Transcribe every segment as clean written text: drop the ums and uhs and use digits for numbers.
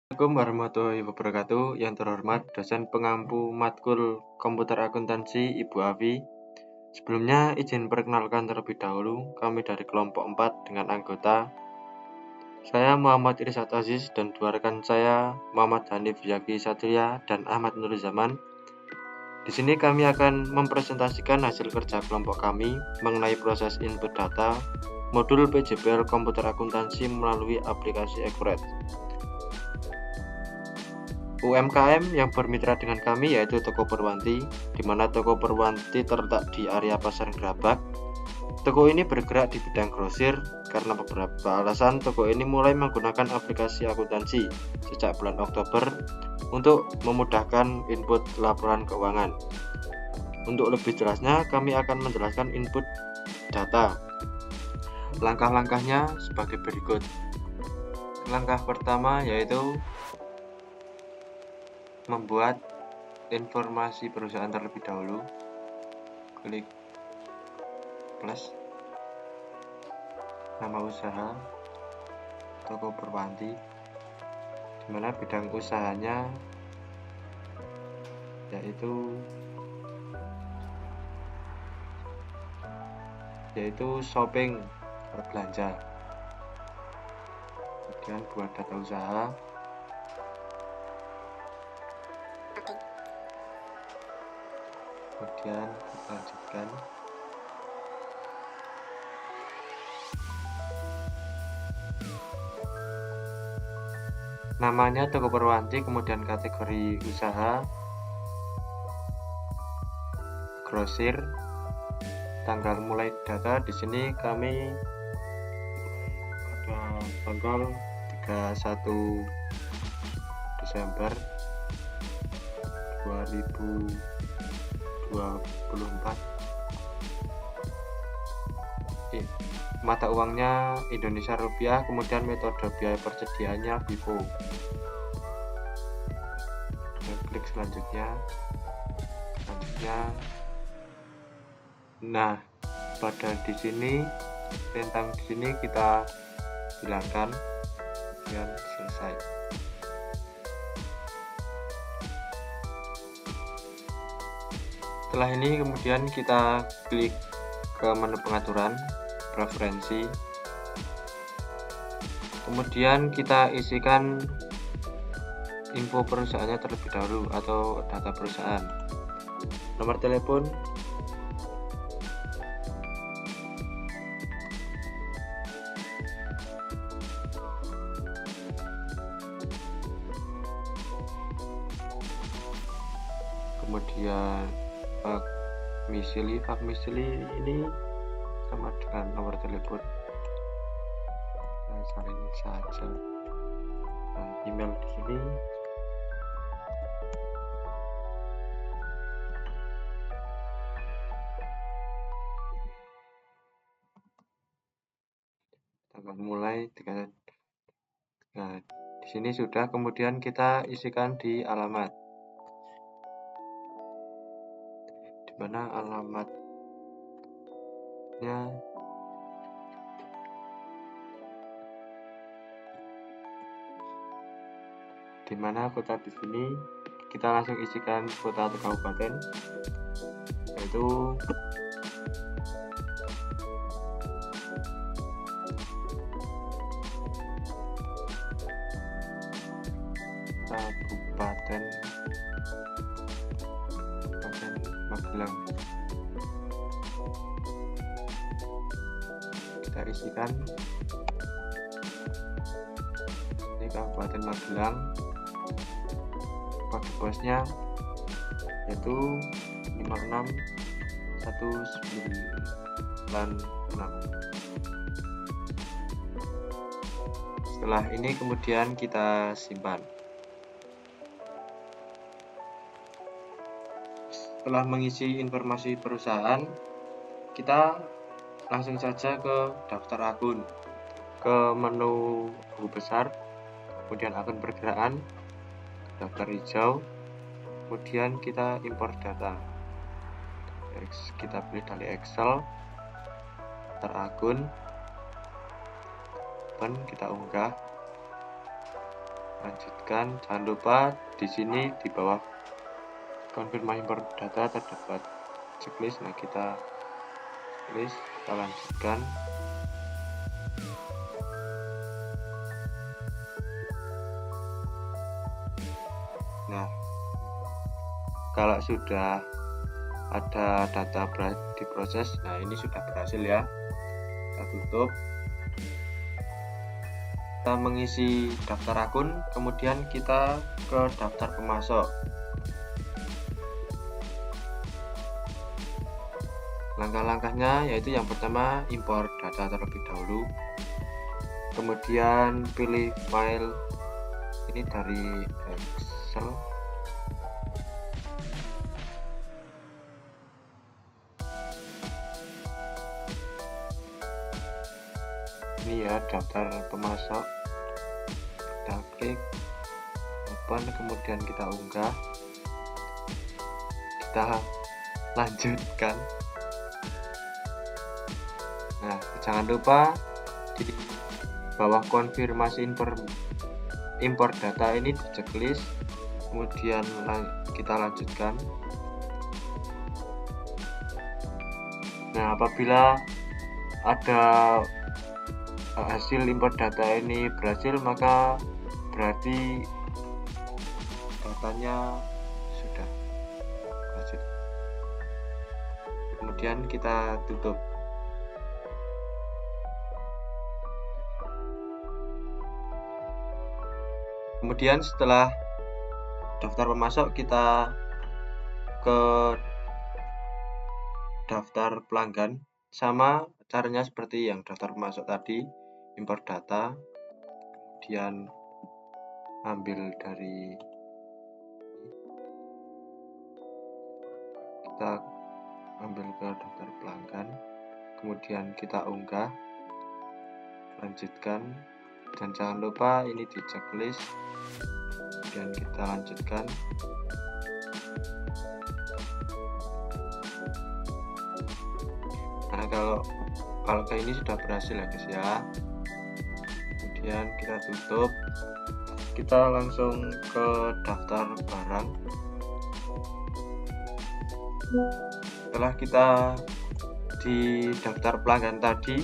Assalamualaikum warahmatullahi wabarakatuh. Yang terhormat dosen pengampu matkul komputer akuntansi Ibu Avi. Sebelumnya izin perkenalkan terlebih dahulu, kami dari kelompok 4 dengan anggota saya Muhammad Irsad Aziz dan dua rekan saya Muhammad Hanif Yaki Satria dan Ahmad Nurzaman. Di sini kami akan mempresentasikan hasil kerja kelompok kami mengenai proses input data modul PJBL komputer akuntansi melalui aplikasi Accurate. UMKM yang bermitra dengan kami yaitu Toko Perwanti, di mana Toko Perwanti terletak di area Pasar Gerabak. Toko ini bergerak di bidang grosir karena beberapa alasan. Toko ini mulai menggunakan aplikasi akuntansi sejak bulan Oktober untuk memudahkan input laporan keuangan. Untuk lebih jelasnya, kami akan menjelaskan input data. Langkah-langkahnya sebagai berikut. Langkah pertama yaitu membuat informasi perusahaan terlebih dahulu. Klik plus nama usaha Toko Perwanti, dimana bidang usahanya yaitu shopping, belanja. Kemudian buat data usaha, kemudian lanjutkan. Namanya Toko Perwanti, kemudian kategori usaha, grosir, tanggal mulai data. Di sini kami pada tanggal 31 Desember 2024. Mata uangnya Indonesia Rupiah, kemudian metode biaya persediaannya FIFO. Klik selanjutnya. Nah, pada di sini tentang di sini kita hilangkan dan selesai. Setelah ini kemudian kita klik ke menu pengaturan, preferensi. Kemudian kita isikan info perusahaannya terlebih dahulu atau data perusahaan. Nomor telepon, kemudian fak misli ini sama dengan nomor telepon. Salin saja. Email di sini. Tanggal mulai dengan. Nah, di sini sudah. Kemudian kita isikan di alamat. Di mana alamatnya dimana kota. Di sini kita langsung isikan kota atau kabupaten, yaitu Kabupaten Magelang. Kita isikan ini Kabupaten Magelang. Kode posnya yaitu 56196. Setelah ini kemudian kita simpan. Setelah mengisi informasi perusahaan, kita langsung saja ke daftar akun, ke menu buku besar, kemudian akun pergerakan, daftar hijau, kemudian kita impor data. Kita pilih dari Excel, daftar akun, kita unggah. lanjutkan. Jangan lupa di sini di bawah konfirmasi import data terdapat checklist. Nah, kita lanjutkan. Nah, kalau sudah ada data diproses, nah ini sudah berhasil ya. Kita tutup. Kita mengisi daftar akun, kemudian kita ke daftar pemasok. Langkah-langkahnya yaitu yang pertama import data terlebih dahulu, kemudian pilih file ini dari Excel. Ini ya daftar pemasok, kita klik open, kemudian kita unggah, kita lanjutkan. Nah, jangan lupa di bawah konfirmasi import data ini di checklist, kemudian kita lanjutkan. Nah, apabila ada hasil import data ini berhasil, maka berarti datanya sudah berhasil. Kemudian kita tutup. Kemudian setelah daftar pemasok, kita ke daftar pelanggan. Sama caranya seperti yang daftar pemasok tadi, import data, kemudian ambil dari kita ambil ke daftar pelanggan, kemudian kita unggah, lanjutkan, dan jangan lupa ini di checklist, dan kita lanjutkan. Nah, kalau kayak ini sudah berhasil ya guys ya. Kemudian kita tutup, kita langsung ke daftar barang. Setelah kita di daftar pelanggan tadi,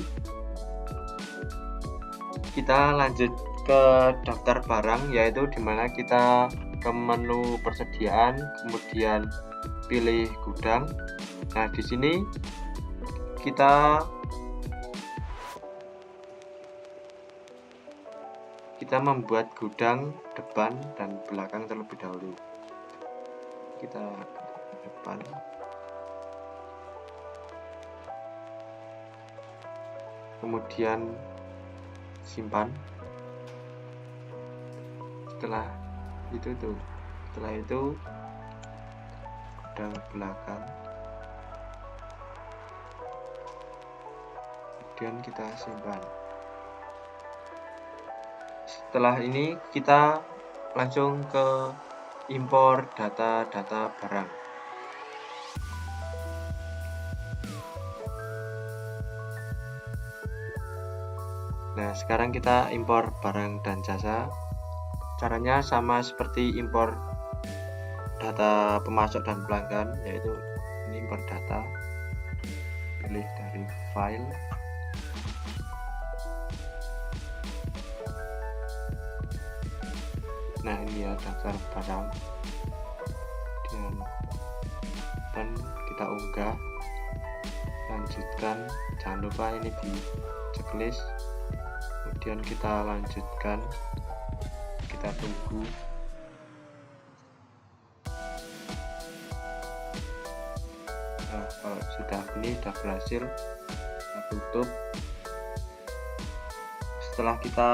kita lanjut ke daftar barang, yaitu dimana kita ke menu persediaan, kemudian pilih gudang. Nah, di sini kita membuat gudang depan dan belakang terlebih dahulu. Kita depan, kemudian simpan. Setelah itu gudang belakang, kemudian kita simpan. Setelah ini kita langsung ke import data barang. Nah, sekarang kita import barang dan jasa. Caranya sama seperti import data pemasok dan pelanggan, yaitu ini import data, pilih dari file, nah ini ya daftar barang, dan kita unggah, lanjutkan. Jangan lupa ini di checklist, kemudian kita lanjutkan, kita tunggu. Nah, kalau sudah berhasil, kita tutup. Setelah kita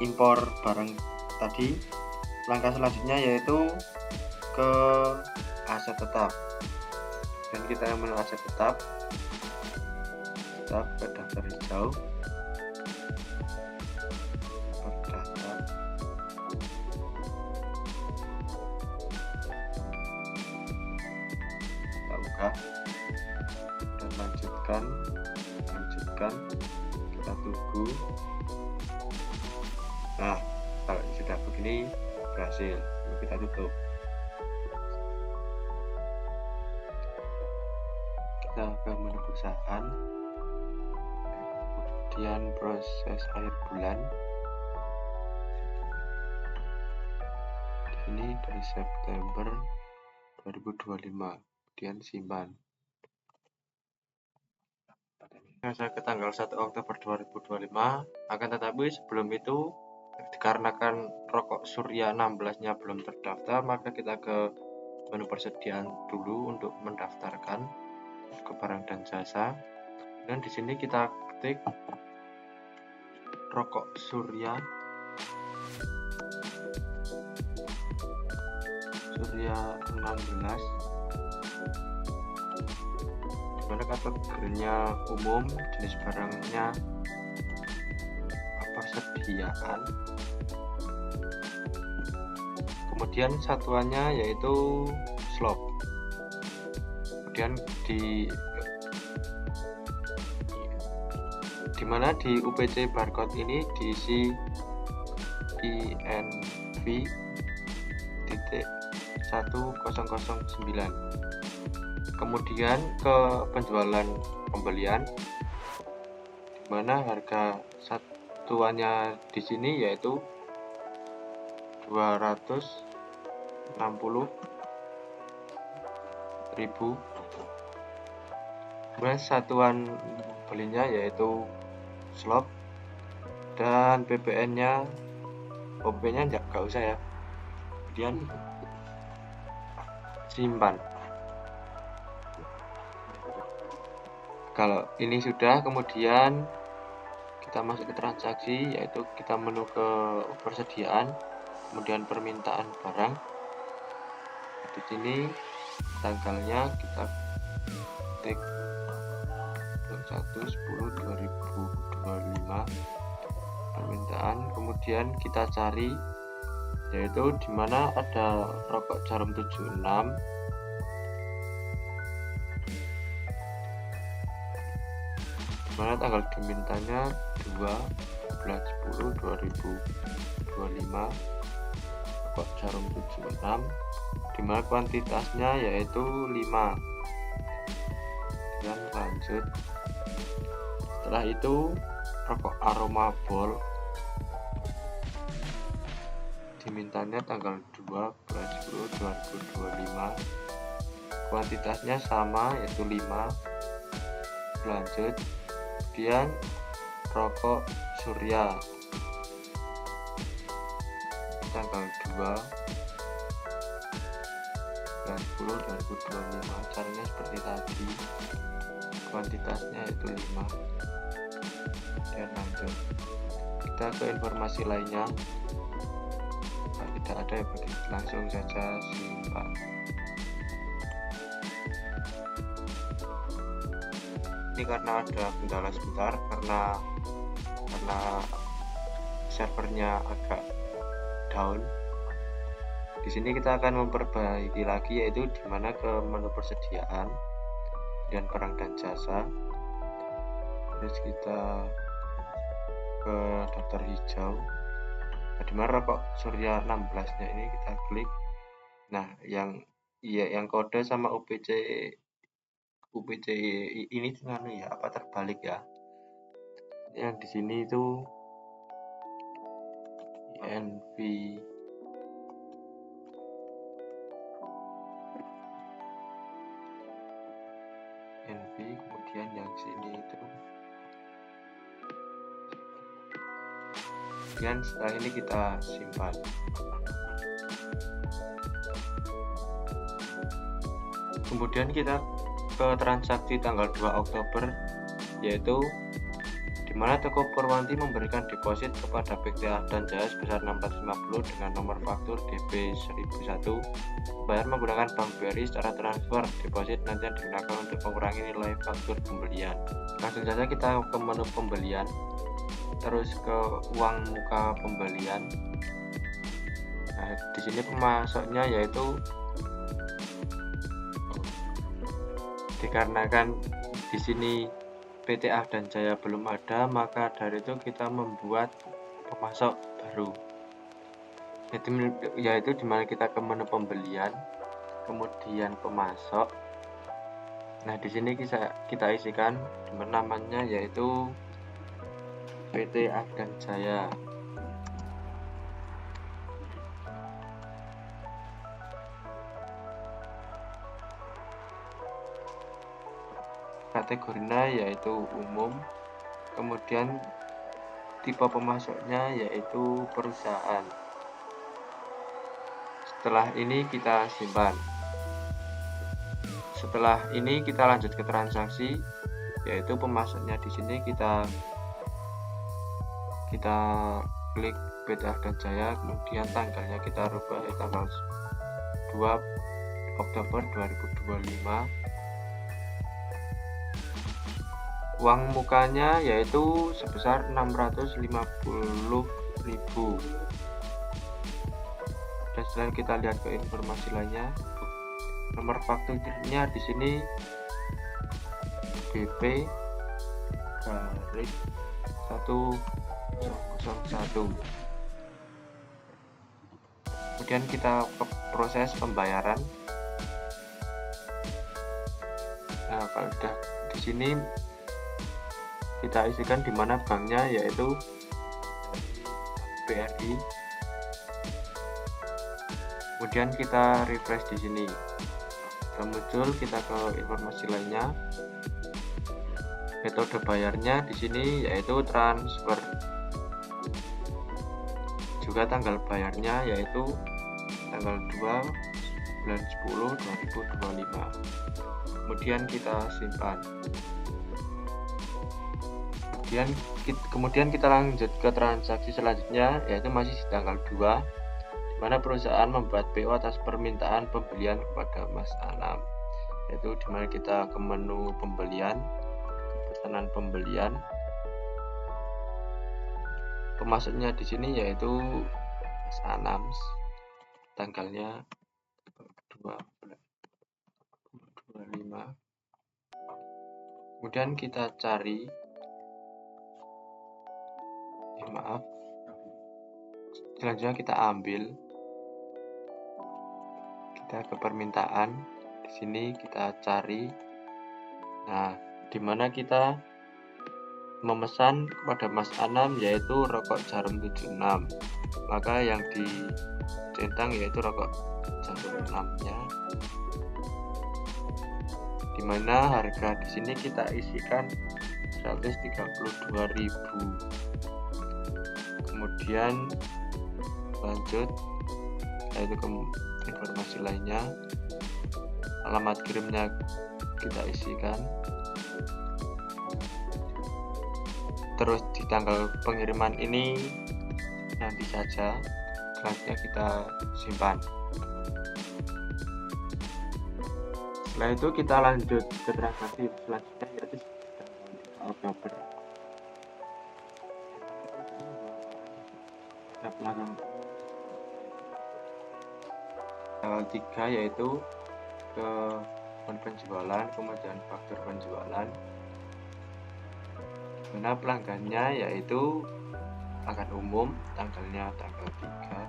impor barang tadi, langkah selanjutnya yaitu ke aset tetap, dan kita yang menu aset tetap ke daftar hijau, daftar, kita buka dan lanjutkan, kita tunggu. Nah, kalau sudah begini ini berhasil. Kita tutup. Kita ke menu perusahaan, kemudian proses akhir bulan. Ini dari September 2025, kemudian simpan. Saya ke tanggal 1 Oktober 2025, akan tetapi sebelum itu dikarenakan rokok Surya 16-nya belum terdaftar, maka kita ke menu persediaan dulu untuk mendaftarkan ke barang dan jasa. Dan di sini kita ketik rokok Surya 16, dimana kategorinya umum, jenis barangnya persediaan, kemudian satuannya yaitu slop. Kemudian dimana di UPC barcode ini diisi INV 1009. Kemudian ke penjualan pembelian, dimana harga satuannya di sini yaitu 260.000. Kemudian satuan belinya yaitu slop, dan PPN-nya, OP-nya nggak usah ya. Kemudian simpan. Kalau ini sudah, kemudian kita masuk ke transaksi, yaitu kita menu ke persediaan, kemudian permintaan barang. Di sini tanggalnya kita ketik 1/10/2025 permintaan, kemudian kita cari, yaitu dimana ada rokok Jarum 76, dimana tanggal dimintanya 12/10/2025 rokok Jarum 76, dimana kuantitasnya yaitu 5. Dan lanjut. Setelah itu rokok Aroma Ball dimintanya tanggal 12/10/2025, kuantitasnya sama yaitu 5. Lanjut. Kemudian rokok Surya tanggal 2/10/2025, caranya seperti tadi, kuantitasnya itu 5. Dan lanjut. Kita ke informasi lainnya. Nah, tidak ada ya, langsung saja simpan. Ini karena ada kendala sebentar, karena servernya agak down. Di sini kita akan memperbaiki lagi, yaitu dimana ke menu persediaan dan barang dan jasa. Terus kita ke daftar hijau. Nah, dimana rokok Surya 16-nya ini kita klik. Nah, yang kode sama UPC ini ya, apa terbalik ya? Yang di sini itu INV kemudian yang sini itu. Dan setelah ini kita simpan. Kemudian kita ke transaksi tanggal 2 Oktober, yaitu dimana toko Purwanti memberikan deposit kepada PTA dan Jaya sebesar 650 dengan nomor faktur DB1001, bayar menggunakan bank BRI secara transfer. Deposit nanti digunakan untuk mengurangi nilai faktur pembelian. Langsung saja kita ke menu pembelian, terus ke uang muka pembelian. Nah, di sini pemasoknya yaitu, dikarenakan di sini PTA dan Jaya belum ada, maka dari itu kita membuat pemasok baru. yaitu dimana kita ke menu pembelian, kemudian pemasok. Nah, di sini kita isikan dimana namanya yaitu PT Afgan Jaya. Kategorinya yaitu umum, kemudian tipe pemasoknya yaitu perusahaan. Setelah ini kita simpan. Setelah ini kita lanjut ke transaksi, yaitu pemasoknya di sini kita klik PT Afgan Jaya, kemudian tanggalnya kita rubah tanggal 2 Oktober 2025. Uang mukanya yaitu sebesar 650.000. Dan setelah kita lihat ke informasi lainnya, nomor fakturnya di sini BP garis 101. Kemudian kita ke proses pembayaran. Nah, kalau sudah di sini kita isikan di mana banknya yaitu BRI. Kemudian kita refresh di sini. Sudah muncul, kita ke informasi lainnya. Metode bayarnya di sini yaitu transfer. Juga tanggal bayarnya yaitu tanggal 2 bulan 10 2025. Kemudian kita simpan. Kemudian kita lanjut ke transaksi selanjutnya, yaitu masih di tanggal 2, di mana perusahaan membuat PO atas permintaan pembelian kepada Mas Anam, yaitu di mana kita ke menu pembelian, pesanan pembelian. Pemasoknya di sini yaitu Mas Anam, tanggalnya 2 bulan 2025. Kemudian kita cari, selanjutnya kita ambil, kita ke permintaan, di sini kita cari. Nah, dimana kita memesan kepada Mas Anam yaitu rokok jarum 76, maka yang dicentang yaitu rokok jarum 6-nya, dimana harga di sini kita isikan 132.000. Kemudian lanjut, yaitu ke informasi lainnya, alamat kirimnya kita isikan, terus di tanggal pengiriman ini nanti saja, selanjutnya kita simpan. Setelah itu kita lanjut ke transaksi selanjutnya, yaitu tanggal 3 Oktober. Tanggal 3 yaitu ke penjualan, kemudian faktur penjualan, mana pelanggannya yaitu pelanggan umum, tanggalnya tanggal 3.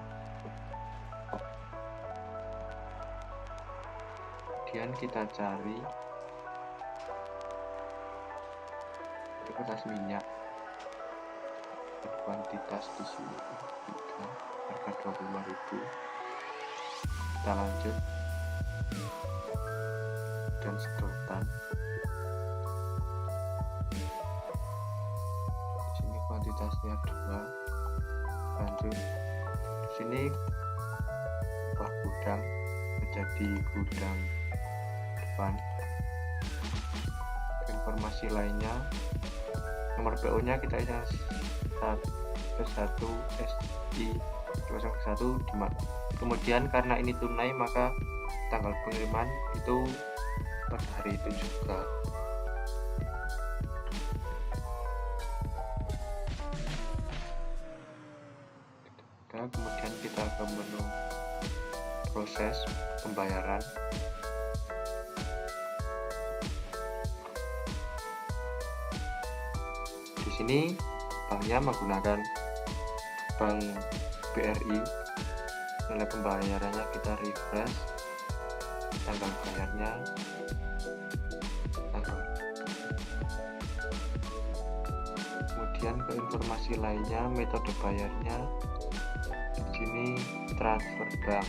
Kemudian kita cari kertas minyak, kuantitas di sini 3, harga 25.000. Kita lanjut dan sedotan. Di sini kuantitasnya 2. Lanjut. Di sini ubah gudang menjadi gudang depan. Informasi lainnya, nomor PO-nya kita isi 1 SI 01. Kemudian karena ini tunai, maka tanggal pengiriman itu pada hari itu juga. Kemudian kita ke menu proses pembayaran. Di sini banknya menggunakan bank BRI. nilai pembayarannya kita refresh, tanggal bayarnya, kemudian ke informasi lainnya, metode bayarnya di sini transfer bank.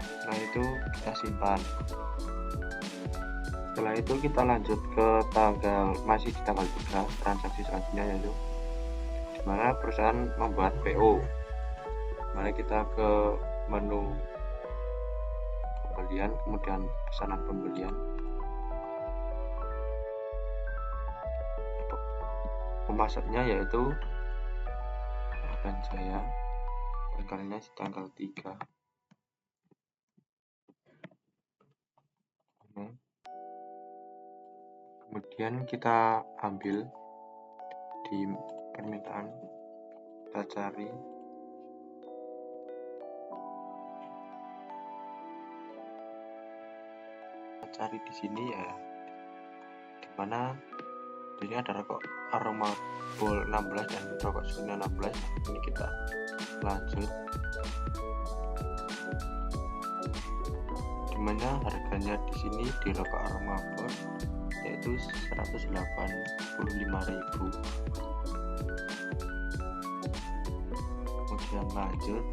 Setelah itu kita simpan. Setelah itu kita lanjut ke masih di tanggal 3 transaksi selanjutnya, yaitu dimana perusahaan membuat PO. Mari kita ke menu pembelian, kemudian pesanan pembelian. Pemasoknya yaitu Akan Jaya, tanggalnya di tanggal 3. Kemudian kita ambil di permintaan, kita cari di sini ya, dimana di sini ada rokok aroma bol 16 dan rokok Suna 16. Ini kita lanjut, dimana harganya di sini di rokok aroma bol yaitu 185.000. Kemudian lanjut,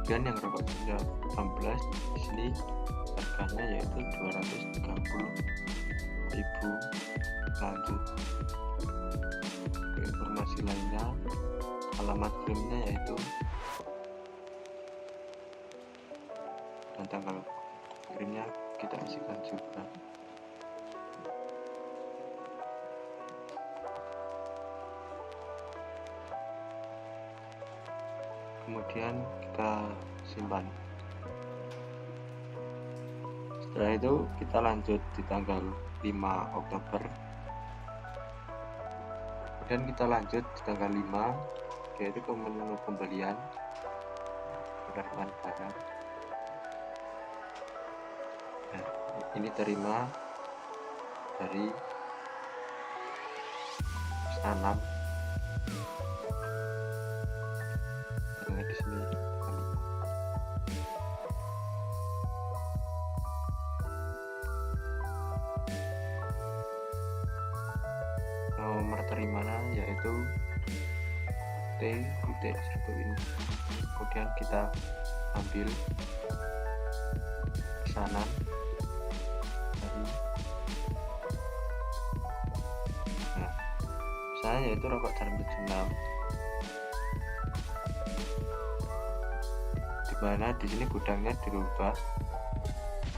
dan yang rokok Sunda 16 di sini harganya yaitu 230.000. Lanjut ke informasi lainnya, alamat kirimnya yaitu dan tanggal kirimnya kita isikan juga. Kemudian kita simpan. Setelah itu kita lanjut di tanggal 5 Oktober. Kemudian kita lanjut di tanggal 5, yaitu ke menu pembelian, penerimaan barang. Nah, ini terima dari pesanan. Di sini nomor terimanya yaitu T.1 ini. Kemudian kita ambil pesanan dari pesanan yaitu rokok Jarum 76, dimana di sini gudangnya dirubah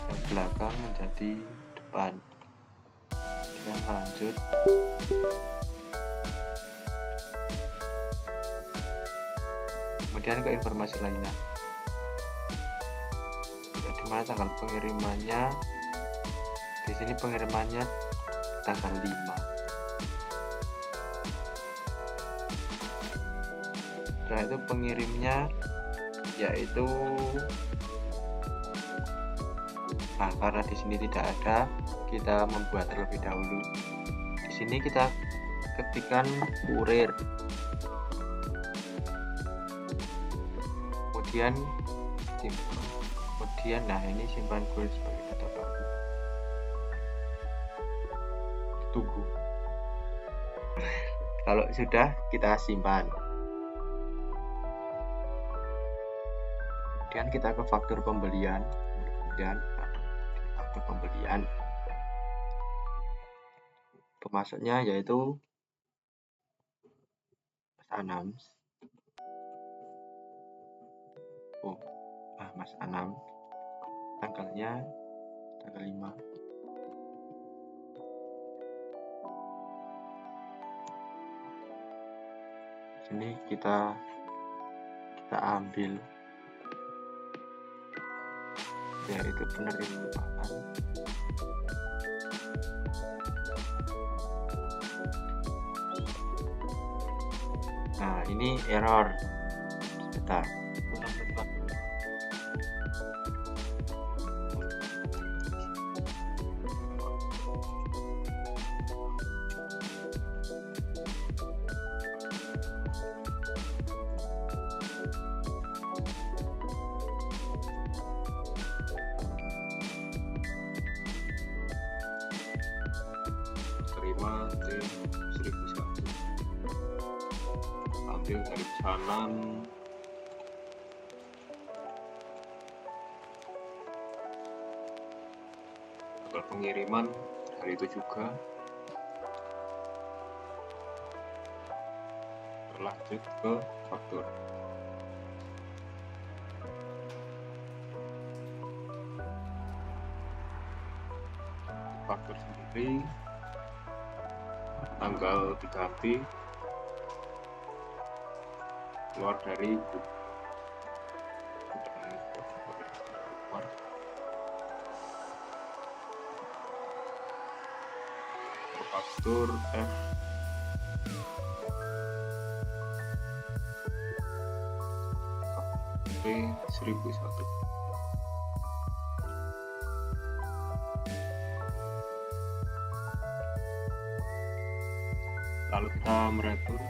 yang belakang menjadi depan. Kita lanjut, kemudian ke informasi lainnya, dimana tanggal pengirimannya di sini pengirimannya tanggal 5. Setelah itu pengirimnya yaitu karena di sini tidak ada, kita membuat terlebih dahulu. Di sini kita ketikkan kurir, kemudian nah ini simpan kurir sebagai data baru. Tunggu. Kalau sudah, kita simpan. Kemudian kita ke faktur pembelian, pemasoknya yaitu Mas Anam. Mas Anam, tanggalnya tanggal 5. Sini kita ambil yaitu penerimaan. Nah, ini error. Sebentar. ambil dari pesanan. Tanggal pengiriman hari itu juga. Lanjut ke faktur. Faktur sendiri tanggal diganti keluar dari faktur F P1001. Lalu kita meretur.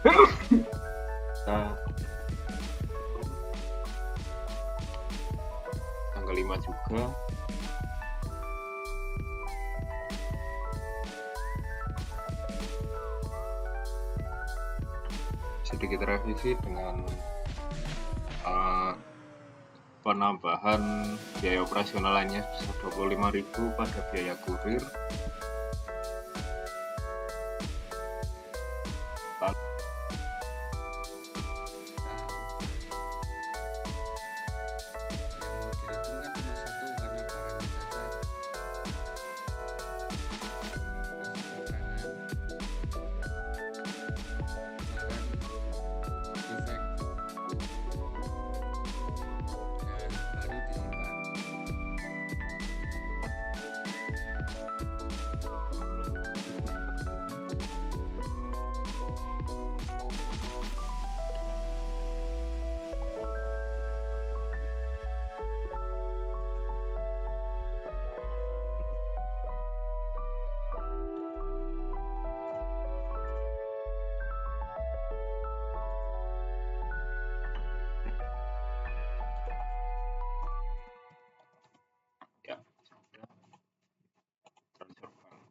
Kita tanggal 5 juga. Sedikit revisi dengan penambahan biaya operasional lainnya sebesar 25.000 pada biaya kurir. Ya, sudah transfer bank.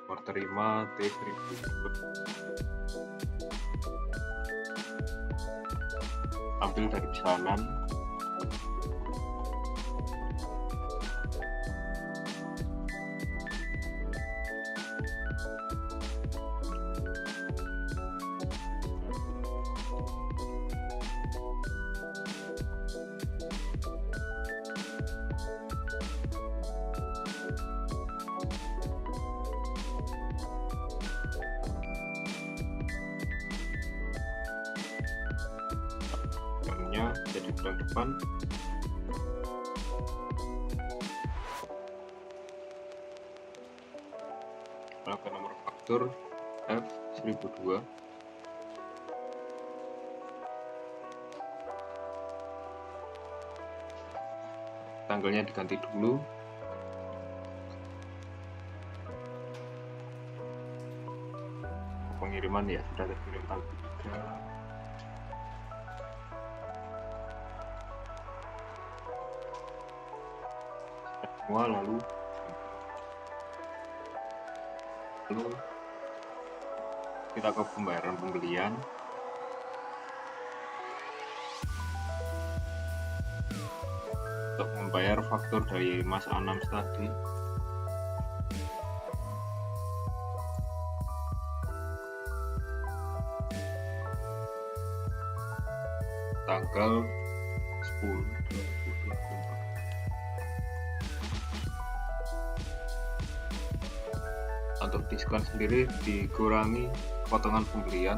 Nomor terima T1000 ambil dari pesanan. Jadi bulan depan melakukan nomor faktur F1002. Tanggalnya diganti dulu. Pengiriman ya sudah terkirim tanggal 3. Semua lalu kita ke pembayaran pembelian. Untuk membayar faktur dari Mas Anam tadi, tanggal 10/2024. Untuk diskon sendiri dikurangi potongan pembelian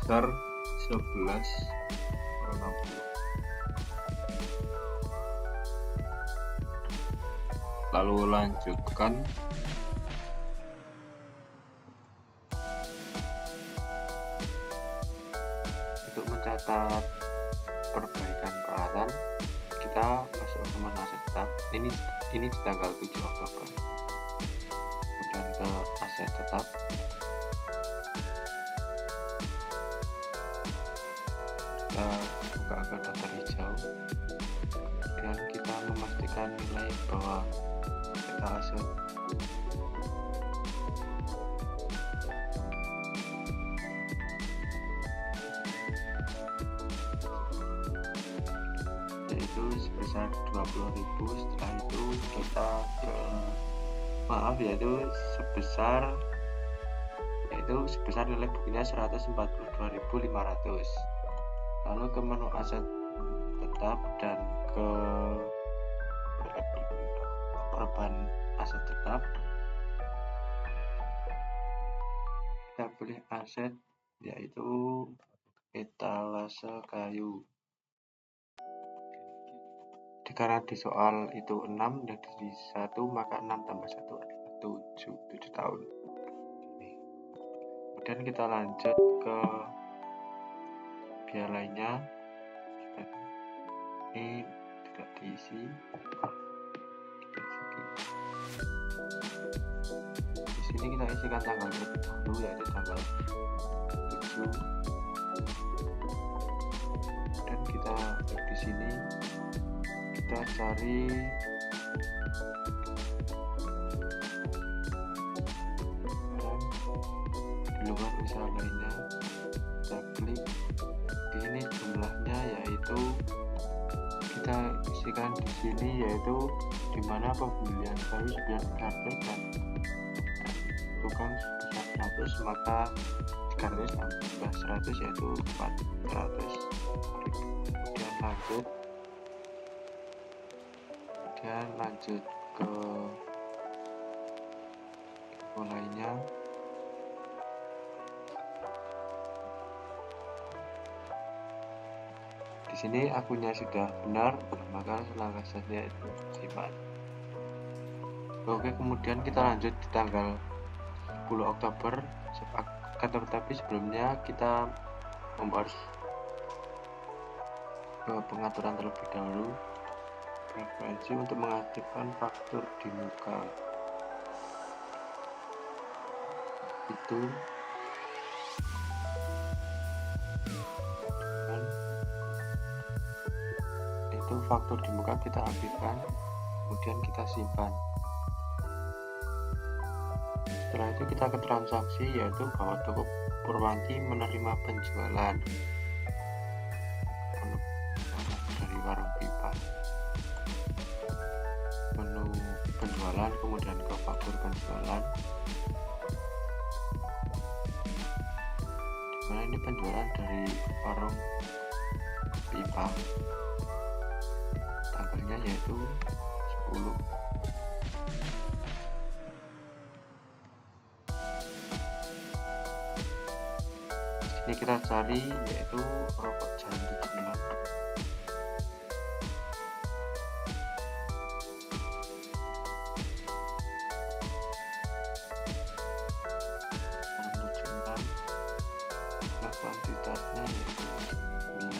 sebesar 11,60. Lalu lanjutkan untuk mencatat perbaikan peralatan. Kita ini di tanggal 7 Oktober. Kemudian ke aset tetap, kita buka ke daftar hijau, kemudian kita memastikan nilai bahwa kita aset yaitu sebesar 20.000. Setelah itu kita sebesar nilai bukunya 142.500. Lalu ke menu aset tetap dan ke perubahan aset tetap, kita pilih aset yaitu etalase kayu. Karena di soal itu 6 dan di 1, maka 6 tambah 1 adalah 7 tahun. Kemudian kita lanjut ke biaya lainnya. Ini tidak diisi. Di sini kita isikan tanggal terlebih dahulu, yaitu tanggal 7. Dan kita di sini kita cari di luar usaha lainnya, kita klik di sini jumlahnya, yaitu kita isikan di sini, yaitu dimana pembelian kayu sebesar 100 dan tukang sebesar 100, maka 300 tambah 100 yaitu 400. Kemudian lanjut ke info lainnya. Di sini akunnya sudah benar, maka langkah selanjutnya itu simpan. Oke, kemudian kita lanjut di tanggal 10 Oktober. Tetapi sebelumnya kita harus ke pengaturan terlebih dahulu. Preferensi untuk mengaktifkan faktur di muka itu faktur di muka kita aktifkan, kemudian kita simpan. Setelah itu kita ke transaksi, yaitu bahwa toko Purwanti menerima penjualan dari warung pipa. Menu penjualan, kemudian ke faktur penjualan, dimana ini penjualan dari warung pipa, tanggalnya yaitu 10. Ini kita cari yaitu rokok Janji Cemilan. Menunjukkan kuantitasnya yaitu 9.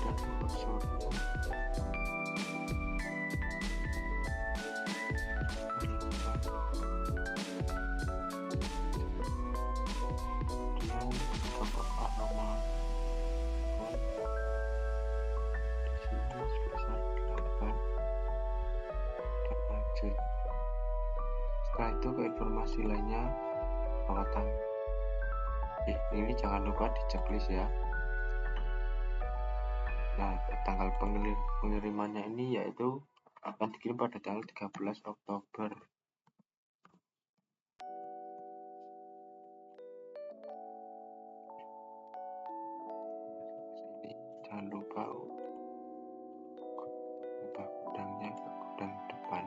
Dan unsurnya setelah itu ke informasi lainnya bahwa ini jangan lupa di checklist ya. Nah, tanggal pengirimannya ini yaitu akan dikirim pada tanggal 13 Oktober. Jangan lupa ubah gudangnya ke gudang depan.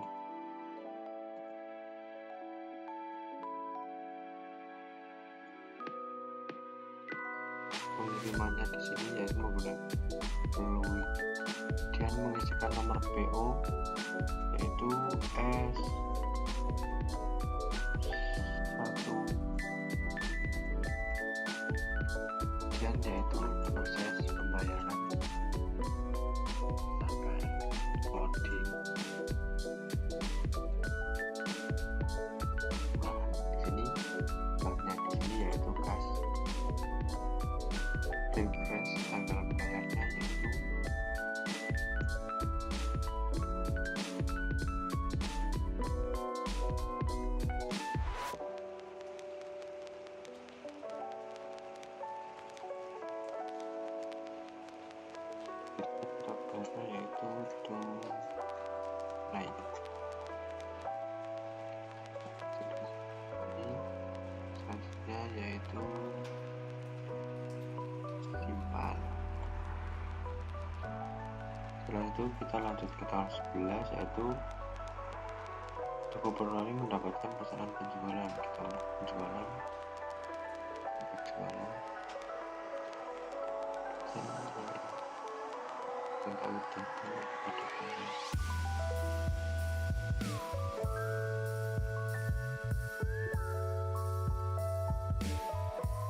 Pengirimannya di sini yaitu menggunakan fluid. Kemudian mengisikan nomor PO yaitu S1 kemudian yaitu proses pembayaran, tanggal loading. Nah, di sini yaitu kas, refresh tanggal bayarnya yaitu tunai. Selanjutnya yaitu simpan. Setelah itu kita lanjut ke tahun 11 yaitu toko Purnami mendapatkan pesanan penjualan. Kita untuk penjualan dan tahu pada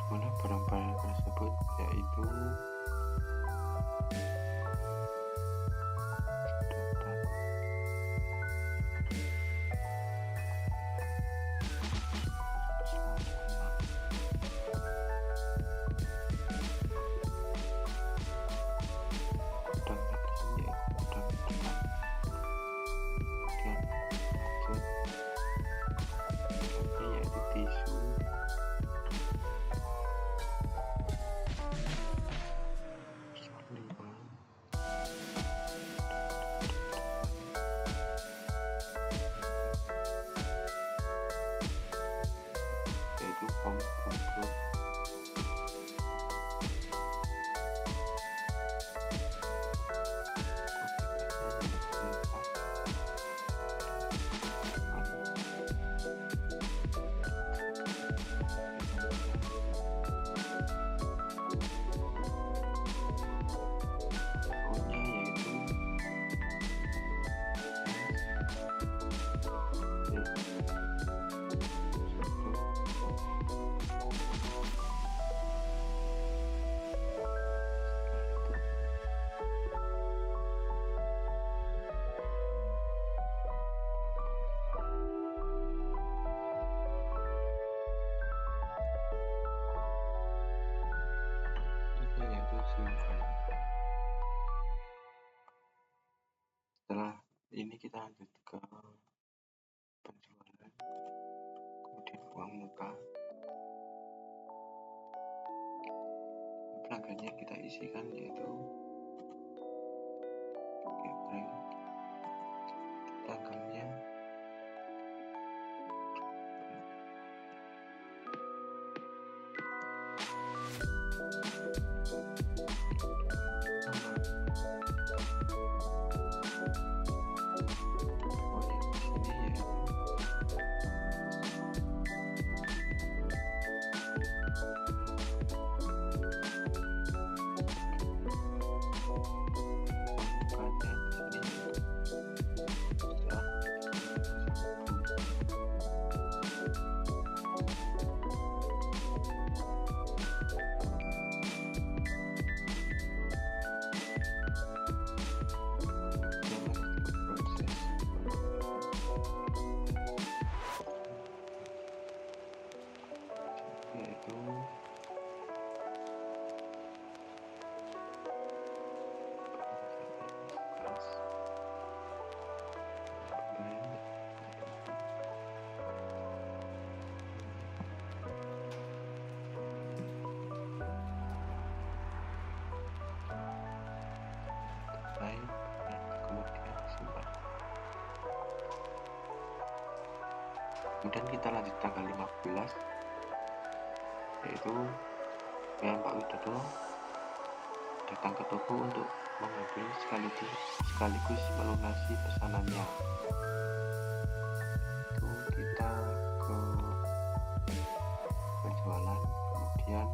mana barang-barang tersebut yaitu tisu, yaitu komputer. Setelah ini kita lanjut ke penjualan, kemudian uang muka. Pelanggannya kita isikan yaitu catering, tanggalnya Kemudian kita lanjut tanggal 15 yaitu Pak Widodo datang ke toko untuk mengambil sekaligus melunasi pesanannya. Itu kita ke penjualan, kemudian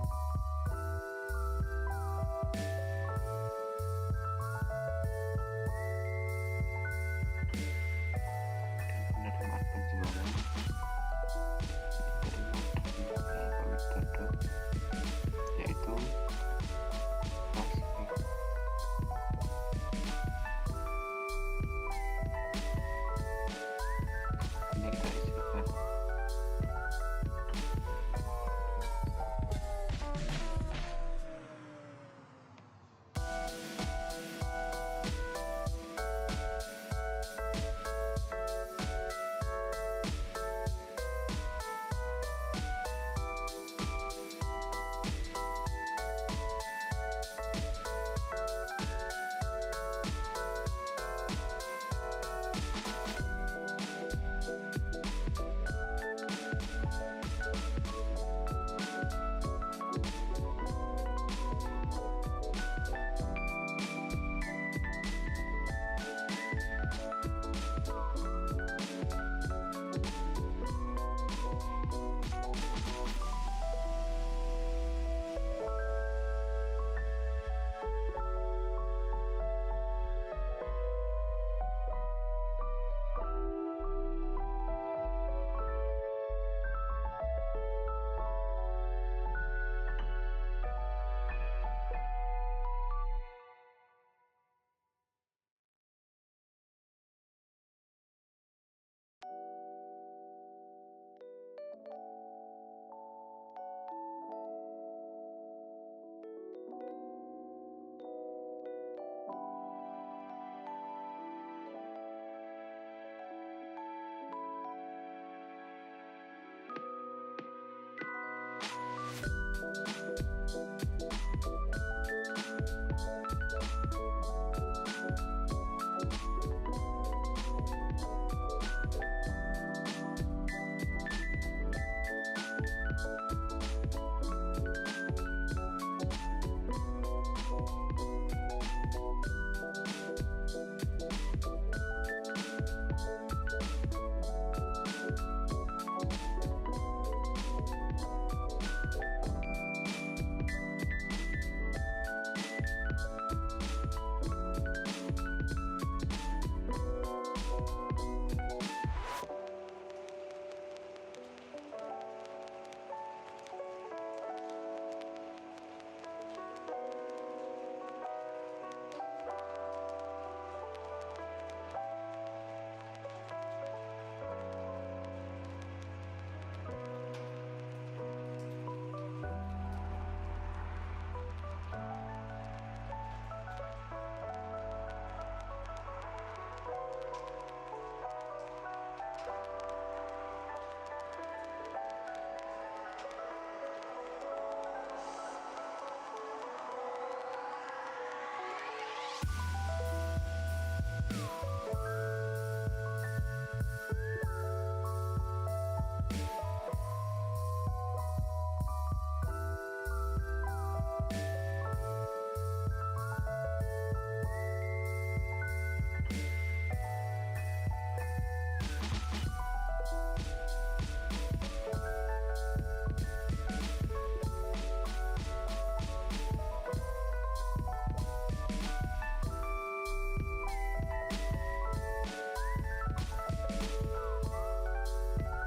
penerimaan penjualan diterima dari Pak Widodo, yaitu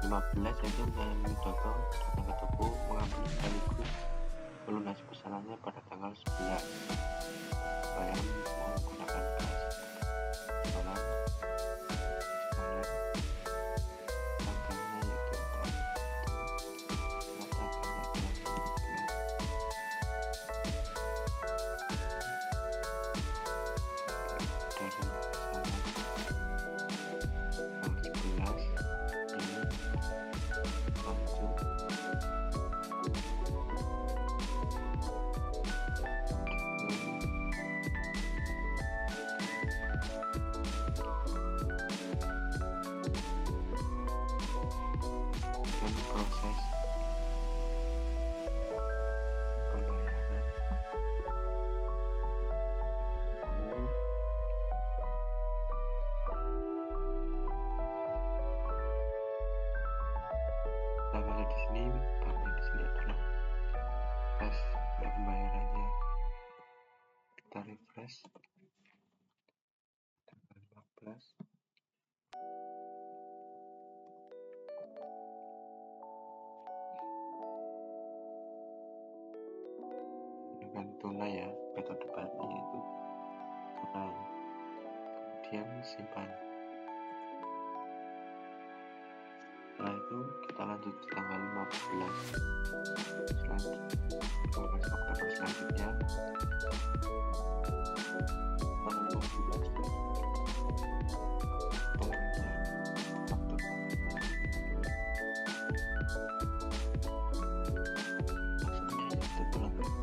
15 yaitu Nyai Widodo datang ke toko mengambil sekaligus melunasi pesanannya pada tanggal 11. Bayang menggunakan gas jualan sekalian harganya yaitu proses pembayaran tanggalnya di sini, banknya di sini adalah cash untuk pembayarannya. Kita refresh tanggal 15. Dengan tunai ya, metode bayarnya yaitu tunai, kemudian simpan. Setelah itu kita lanjut ke tanggal 15 Oktober selanjutnya. Tanggal 15 pembelian faktur maksudnya itu pelengkap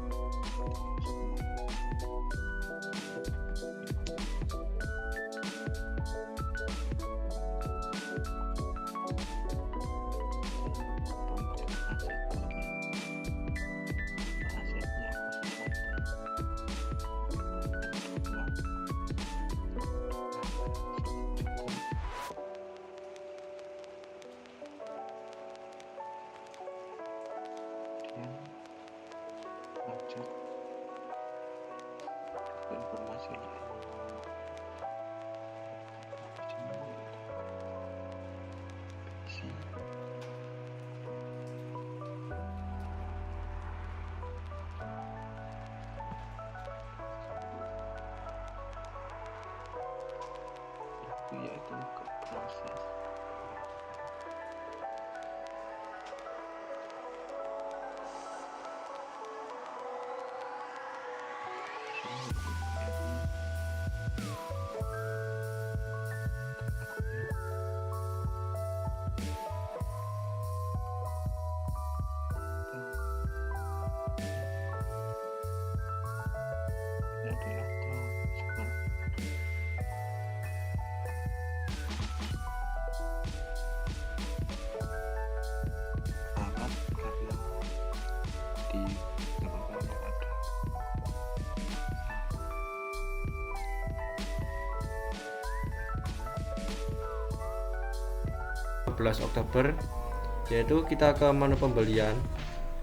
lanjut ke informasi lain. Isi itu yaitu ke proses adalah transfer. Alat karena di teman-teman ada 15 Oktober, yaitu kita ke menu pembelian,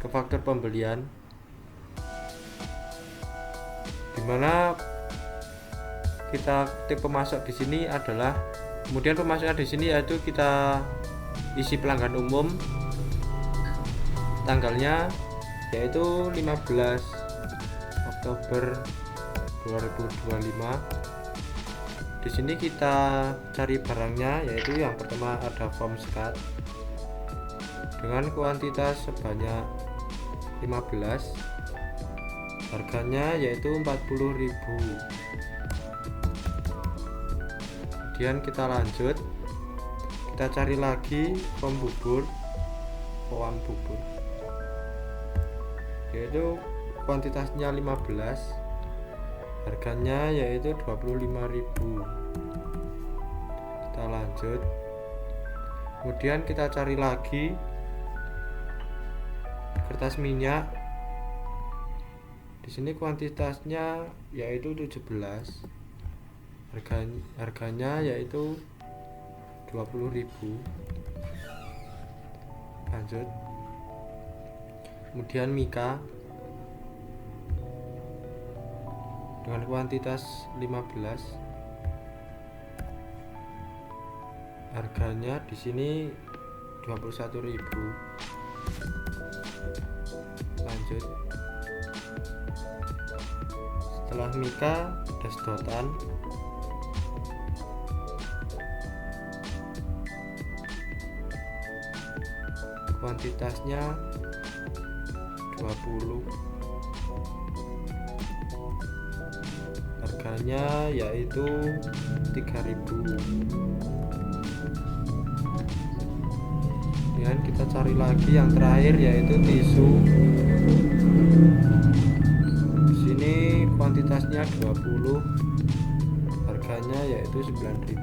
ke faktur pembelian, dimana kita ketik pemasok di sini adalah, kemudian pemasoknya di sini yaitu kita isi pelanggan umum, tanggalnya yaitu 15 Oktober 2025. Di sini kita cari barangnya, yaitu yang pertama ada foam skat dengan kuantitas sebanyak 15, harganya yaitu 40.000. Kemudian kita lanjut, kita cari lagi foam bubur, yaitu kuantitasnya 15, harganya yaitu 25.000. Kita lanjut, kemudian kita cari lagi kertas minyak. Di sini kuantitasnya yaitu 17, harganya yaitu 20.000. Lanjut, kemudian mika dengan kuantitas 15, harganya di sini 21.000. Lanjut. Setelah mika ada sedotan. Kuantitasnya 20. Harganya yaitu 3.000. Kemudian kita cari lagi yang terakhir yaitu tisu. Di sini kuantitasnya 20. Harganya yaitu 9.000.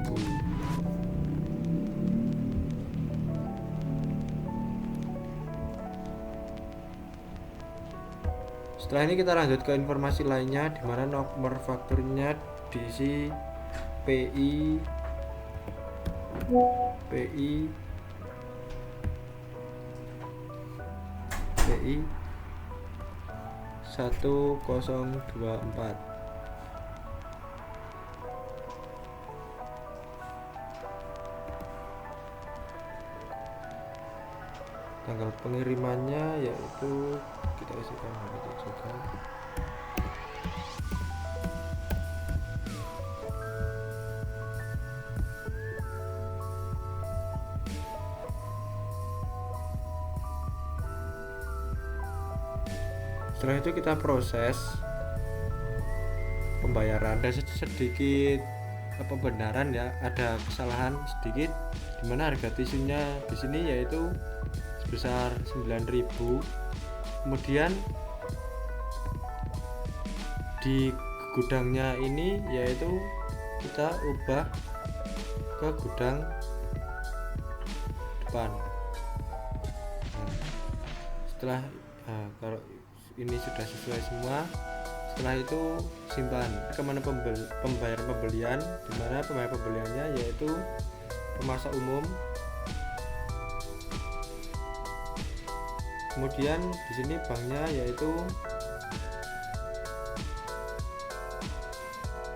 Setelah ini kita lanjut ke informasi lainnya, di mana nomor fakturnya diisi PI 1024. Tanggal pengirimannya yaitu kita isikan hari itu juga. Setelah itu kita proses pembayaran. Ada sedikit pembenaran ya, ada kesalahan sedikit di mana harga tisunya di sini yaitu sebesar 9.000. Kemudian di gudangnya ini yaitu kita ubah ke gudang depan. Setelah kalau ini sudah sesuai semua, setelah itu simpan ke mana pembayar pembelian, di mana pembayar pembeliannya yaitu pemasok umum. Kemudian di sini banknya yaitu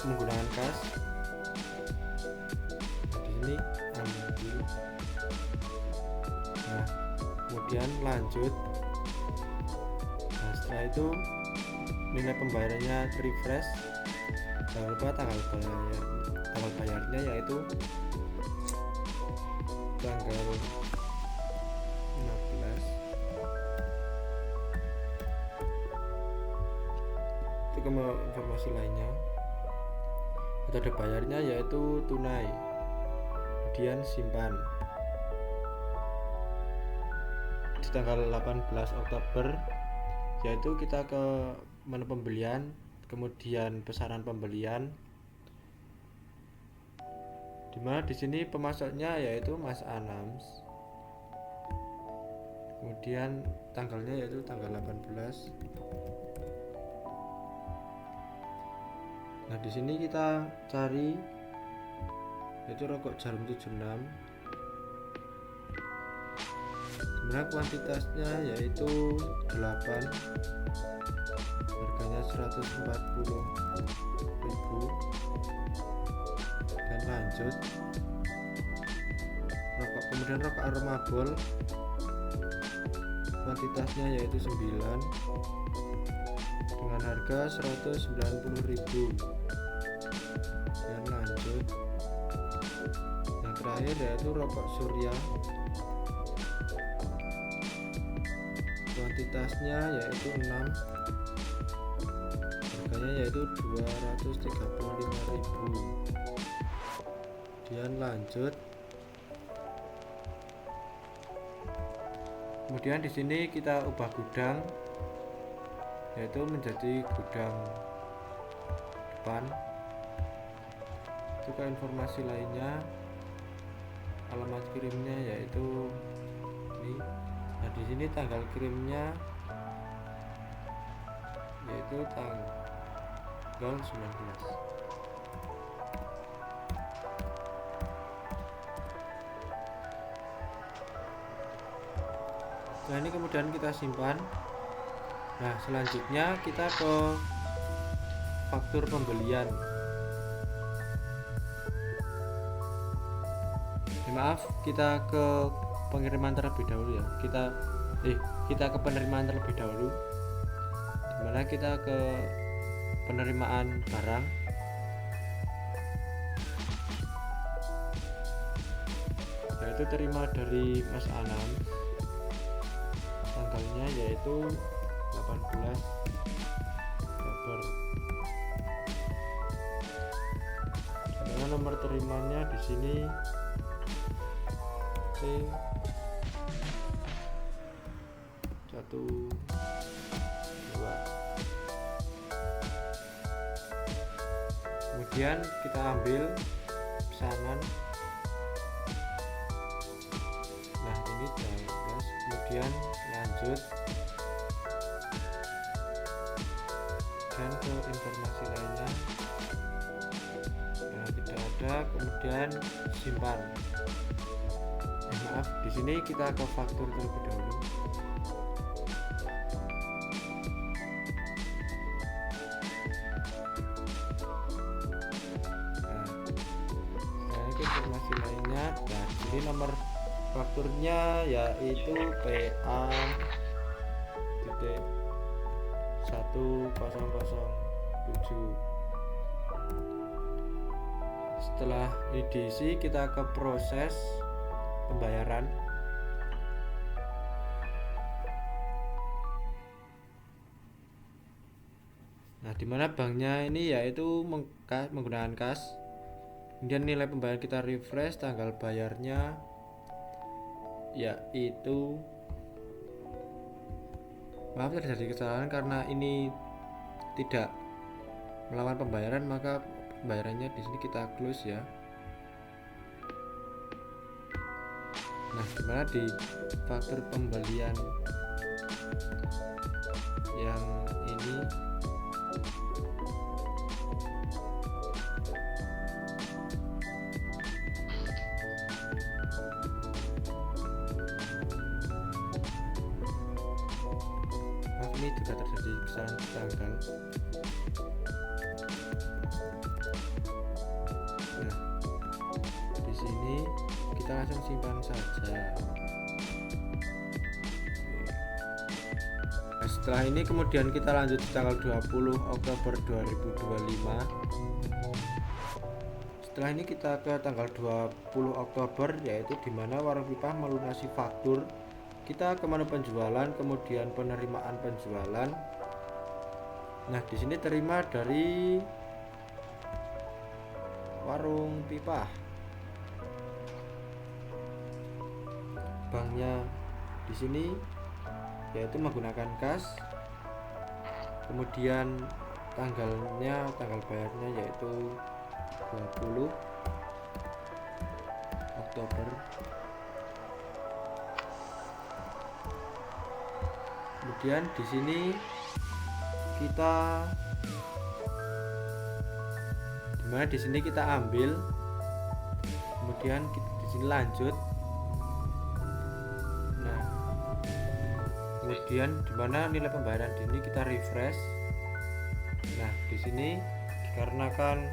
menggunakan kas. Di sini ambil. Nah, kemudian lanjut. Nah, setelah itu nilai pembayarannya refresh. Jangan lupa tanggal bayarnya yaitu tanggal 15. Itu informasi lainnya. Metode bayarnya yaitu tunai, kemudian simpan. Di tanggal 18 Oktober yaitu kita ke menu pembelian, kemudian besaran pembelian, dimana di sini pemasoknya yaitu Mas Anams. Kemudian tanggalnya yaitu tanggal 18. Nah, di sini kita cari yaitu rokok Jarum 76. Dimana kuantitasnya yaitu 8. Harganya 140.000. Dan lanjut. Kemudian rokok Aroma Bol. Kuantitasnya yaitu 9 dengan harga 190.000. Dan lanjut, yang terakhir yaitu rokok Surya. Kuantitasnya yaitu 6, harganya yaitu 235.000. Dan lanjut. Kemudian di sini kita ubah gudang yaitu menjadi gudang depan. Itu ke informasi lainnya, alamat kirimnya yaitu ini. Nah, di sini tanggal kirimnya yaitu tanggal 19. Nah, ini kemudian kita simpan. Nah, selanjutnya kita ke faktur pembelian. Maaf, kita ke pengiriman terlebih dahulu ya. Kita ke penerimaan terlebih dahulu, dimana kita ke penerimaan barang. Yaitu terima dari Mas Anam, tanggalnya yaitu 18 Oktober. Dengan nomor terimanya di sini T1 2. Kemudian kita ambil pesanan. Nah, ini jelas. Kemudian lanjut dan ke informasi lainnya. Nah, tidak ada. Kemudian simpan. Maaf, di sini kita ke faktur terlebih dahulu. Nah, selanjutnya informasi lainnya. Nah, di sini nomor fakturnya yaitu PA.1007. Setelah ini diisi, kita ke proses pembayaran. Nah, dimana banknya ini yaitu menggunakan kas. Kemudian nilai pembayaran kita refresh, tanggal bayarnya yaitu, maaf terjadi kesalahan karena ini tidak melawan pembayaran, maka pembayarannya di sini kita close ya. Nah, dimana di faktur pembelian yang ini juga terjadi kesalahan tanggal. Nah, di sini kita langsung simpan saja. Nah, setelah ini kemudian kita lanjut di tanggal 20 Oktober 2025. Setelah ini kita ke tanggal 20 Oktober, yaitu dimana Warung Pipa melunasi faktur. Kita ke menu penjualan, kemudian penerimaan penjualan. Nah, di sini terima dari Warung Pipa. Banknya di sini yaitu menggunakan kas. Kemudian tanggal bayarnya yaitu 20 Oktober. Kemudian di sini kita ambil, kemudian di sini lanjut. Nah, kemudian dimana nilai pembayaran di sini kita refresh. Nah, di sini dikarenakan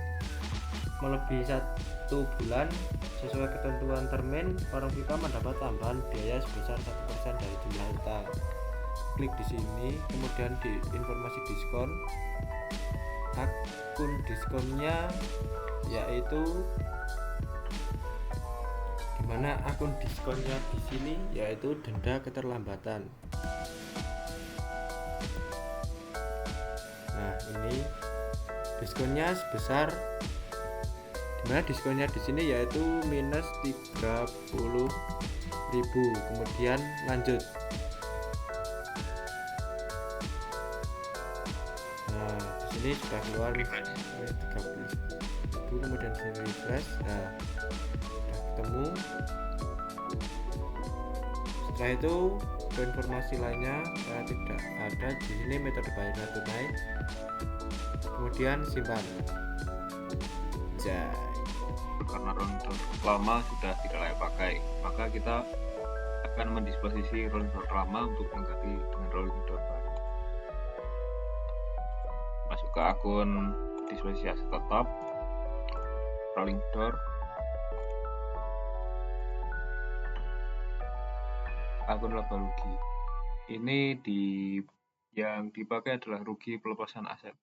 melebihi 1 bulan sesuai ketentuan termin, Warung Pipa mendapat tambahan biaya sebesar 1% dari jumlah utang. Klik di sini, kemudian di informasi diskon. Akun diskonnya yaitu, dimana akun diskonnya di sini yaitu denda keterlambatan. Nah, ini diskonnya sebesar, dimana diskonnya di sini yaitu minus 30.000. Kemudian lanjut. Ini sudah keluar 30.000, kemudian sini refresh. Nah, sudah ketemu. Setelah itu ke informasi lainnya saya tidak ada. Di sini metode bayarnya tunai, kemudian simpan. Karena rolling door lama sudah tidak layak pakai, maka kita akan mendisposisi rolling door lama untuk mengganti dengan rolling door baru. Masuk ke akun disposisi aset tetap, rolling door. akun laba rugi. Ini yang dipakai adalah rugi pelepasan aset.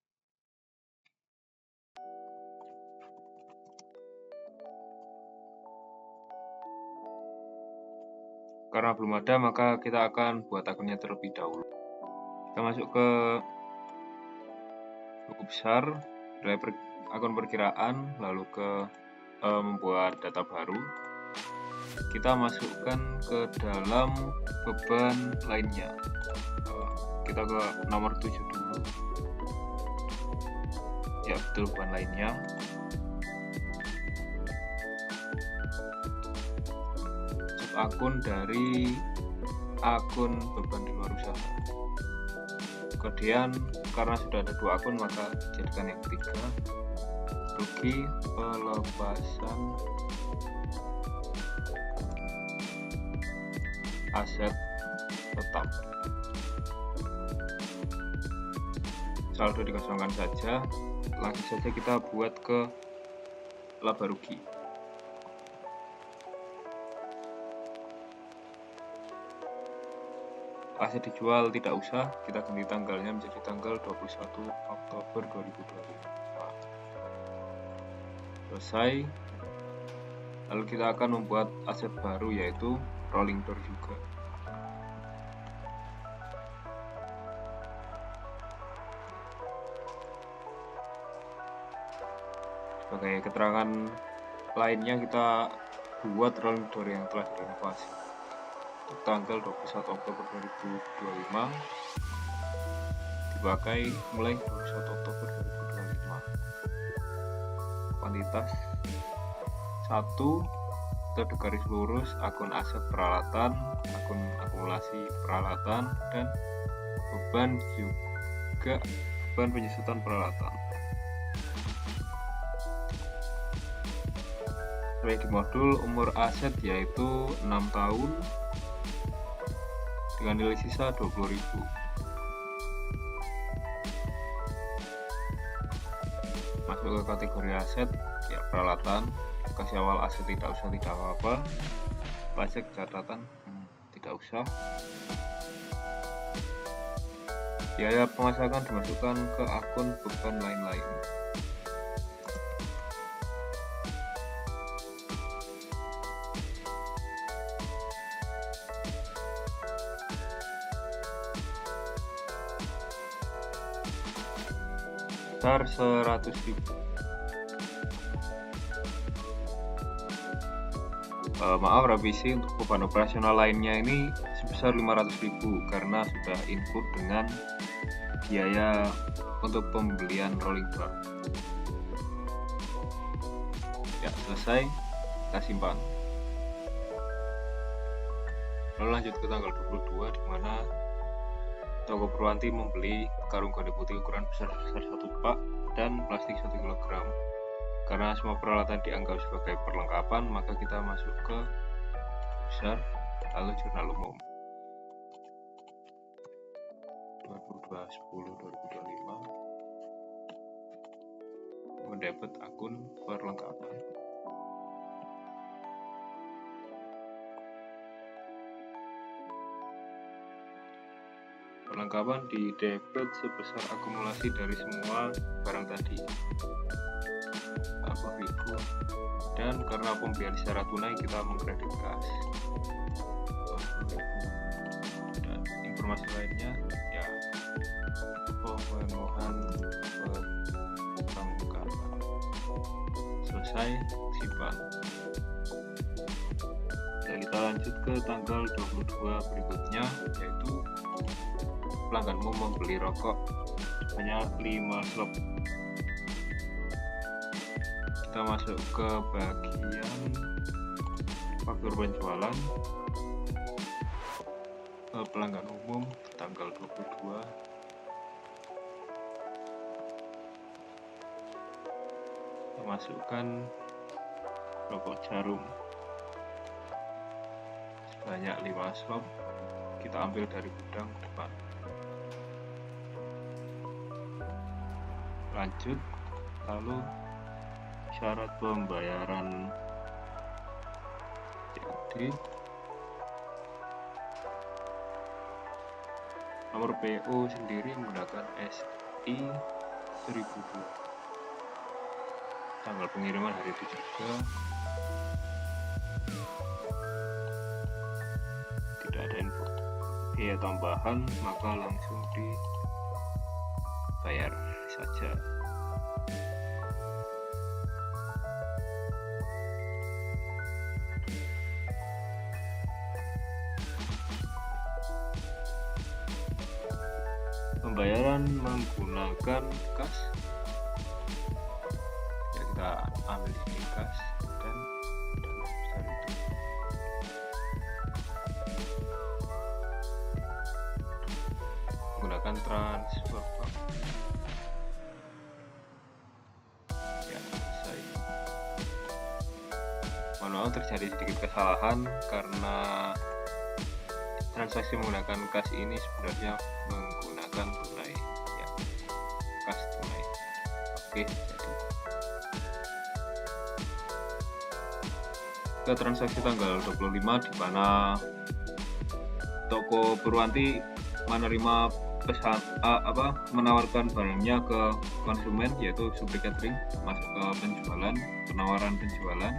Karena belum ada, maka kita akan buat akunnya terlebih dahulu. Kita masuk ke buku besar, dari akun perkiraan, lalu ke membuat data baru. Kita masukkan ke dalam beban lainnya. Kita ke nomor 7 dulu. Ya, betul, beban lainnya. Akun dari akun beban di luar usaha. Kemudian karena sudah ada 2 akun, maka jadikan yang ketiga, rugi pelepasan aset tetap. Saldo dikosongkan saja. Langsung saja kita buat ke laba rugi. Aset dijual tidak usah, kita ganti tanggalnya menjadi tanggal 21 Oktober 2025. Selesai. Lalu kita akan membuat aset baru, yaitu rolling door juga. Sebagai keterangan lainnya, kita buat rolling door yang telah direnovasi. Untuk tanggal 21 Oktober 2025 dipakai mulai 21 Oktober 2025. Kuantitas 1, kita garis lurus akun aset peralatan, akun akumulasi peralatan, dan beban juga beban penyusutan peralatan. Sebagai modul umur aset yaitu 6 tahun dengan nilai sisa 20.000. Masuk ke kategori aset, ya peralatan. Kasih awal aset tidak usah, tidak apa-apa. Pajak catatan tidak usah. Biaya pemasakan dimasukkan ke akun beban lain-lain. Sebesar 100.000. Maaf, revisi untuk beban operasional lainnya ini sebesar 500.000 karena sudah input dengan biaya untuk pembelian rolling door. Ya, selesai, kita simpan. Lalu lanjut ke tanggal 22, di mana toko Purwanti membeli karung goni putih ukuran besar 1 pak dan plastik 1 kg. Karena semua peralatan dianggap sebagai perlengkapan, maka kita masuk ke besar, lalu jurnal umum 22/10/2025, mendebet akun perlengkapan. Perlengkapan di debit sebesar akumulasi dari semua barang tadi, 40.000, dan karena pembelian secara tunai kita mengkredit kas 40.000. Dan informasi lainnya ya pemenuhan perlengkapan. Selesai, simpan. Dan kita lanjut ke tanggal 22 berikutnya, yaitu pelangganmu membeli rokok sebanyak 5 slop. Kita masuk ke bagian faktur penjualan, pelanggan umum tanggal 22. Kita masukkan rokok jarum sebanyak 5 slop, kita ambil dari gudang depan. Lanjut, lalu syarat pembayaran COD Nomor PO sendiri menggunakan SI 1002. Tanggal pengiriman hari itu juga tidak ada info biaya tambahan, maka langsung dibayar saja. Pembayaran menggunakan kas, ya kita ambil di sini kas dan dana besar itu. Menggunakan transfer bank. Ya, selesai. Mohon maaf terjadi sedikit kesalahan karena transaksi menggunakan kas ini sebenarnya menggunakan tunai, ya, kas tunai. Oke, jadi ke transaksi tanggal 25 di mana toko Purwanti menerima pesan menawarkan barangnya ke konsumen, yaitu Supri Catering, masuk ke penjualan, penawaran penjualan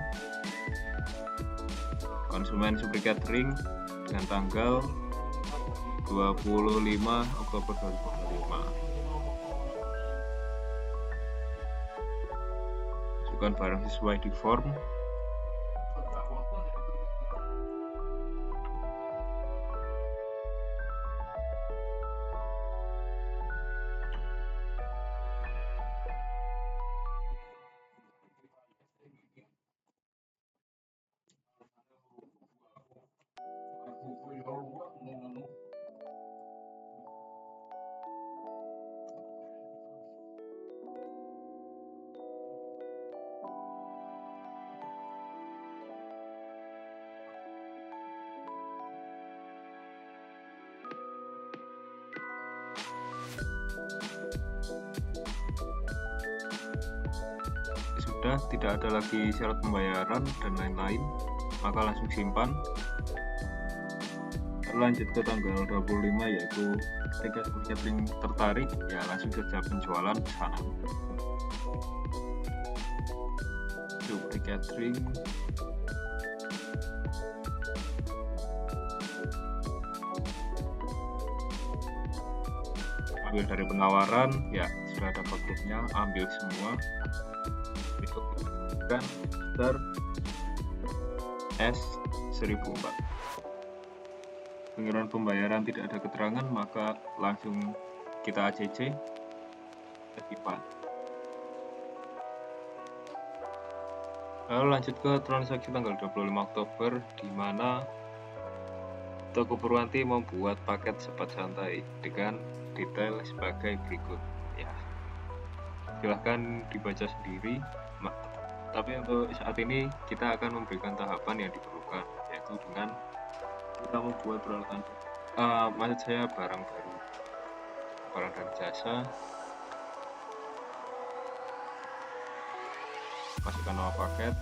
konsumen Supri Catering dengan tanggal 25 Oktober 2025. Masukkan barang sesuai di form. Sudah tidak ada lagi syarat pembayaran dan lain-lain, maka langsung simpan. Lanjut ke tanggal 25, yaitu ketika Supri Catering tertarik, ya langsung saja penjualan pesanan. Supri Catering ambil dari penawaran, ya sudah ada fakturnya, ambil semua. Kan besar S1004. Pengiriman pembayaran tidak ada keterangan, maka langsung kita ACC simpan. Lalu lanjut ke transaksi tanggal 25 Oktober di mana toko Purwanti membuat paket Sepat Santai dengan detail sebagai berikut, ya silahkan dibaca sendiri. Tapi untuk saat ini kita akan memberikan tahapan yang diperlukan, yaitu dengan kita membuat peralatan, maksud saya barang baru, barang dan jasa. Masukkan nama paket,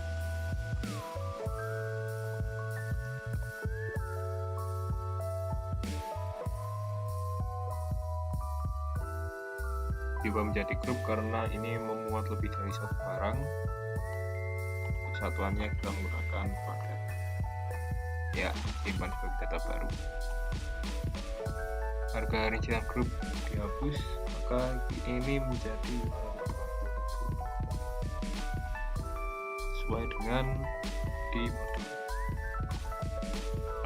diubah menjadi grup karena ini memuat lebih dari satu barang. Satuannya kita menggunakan paket, ya simpan sebagai data baru. Harga rincian grup dihapus, maka ini menjadi sesuai dengan di modul.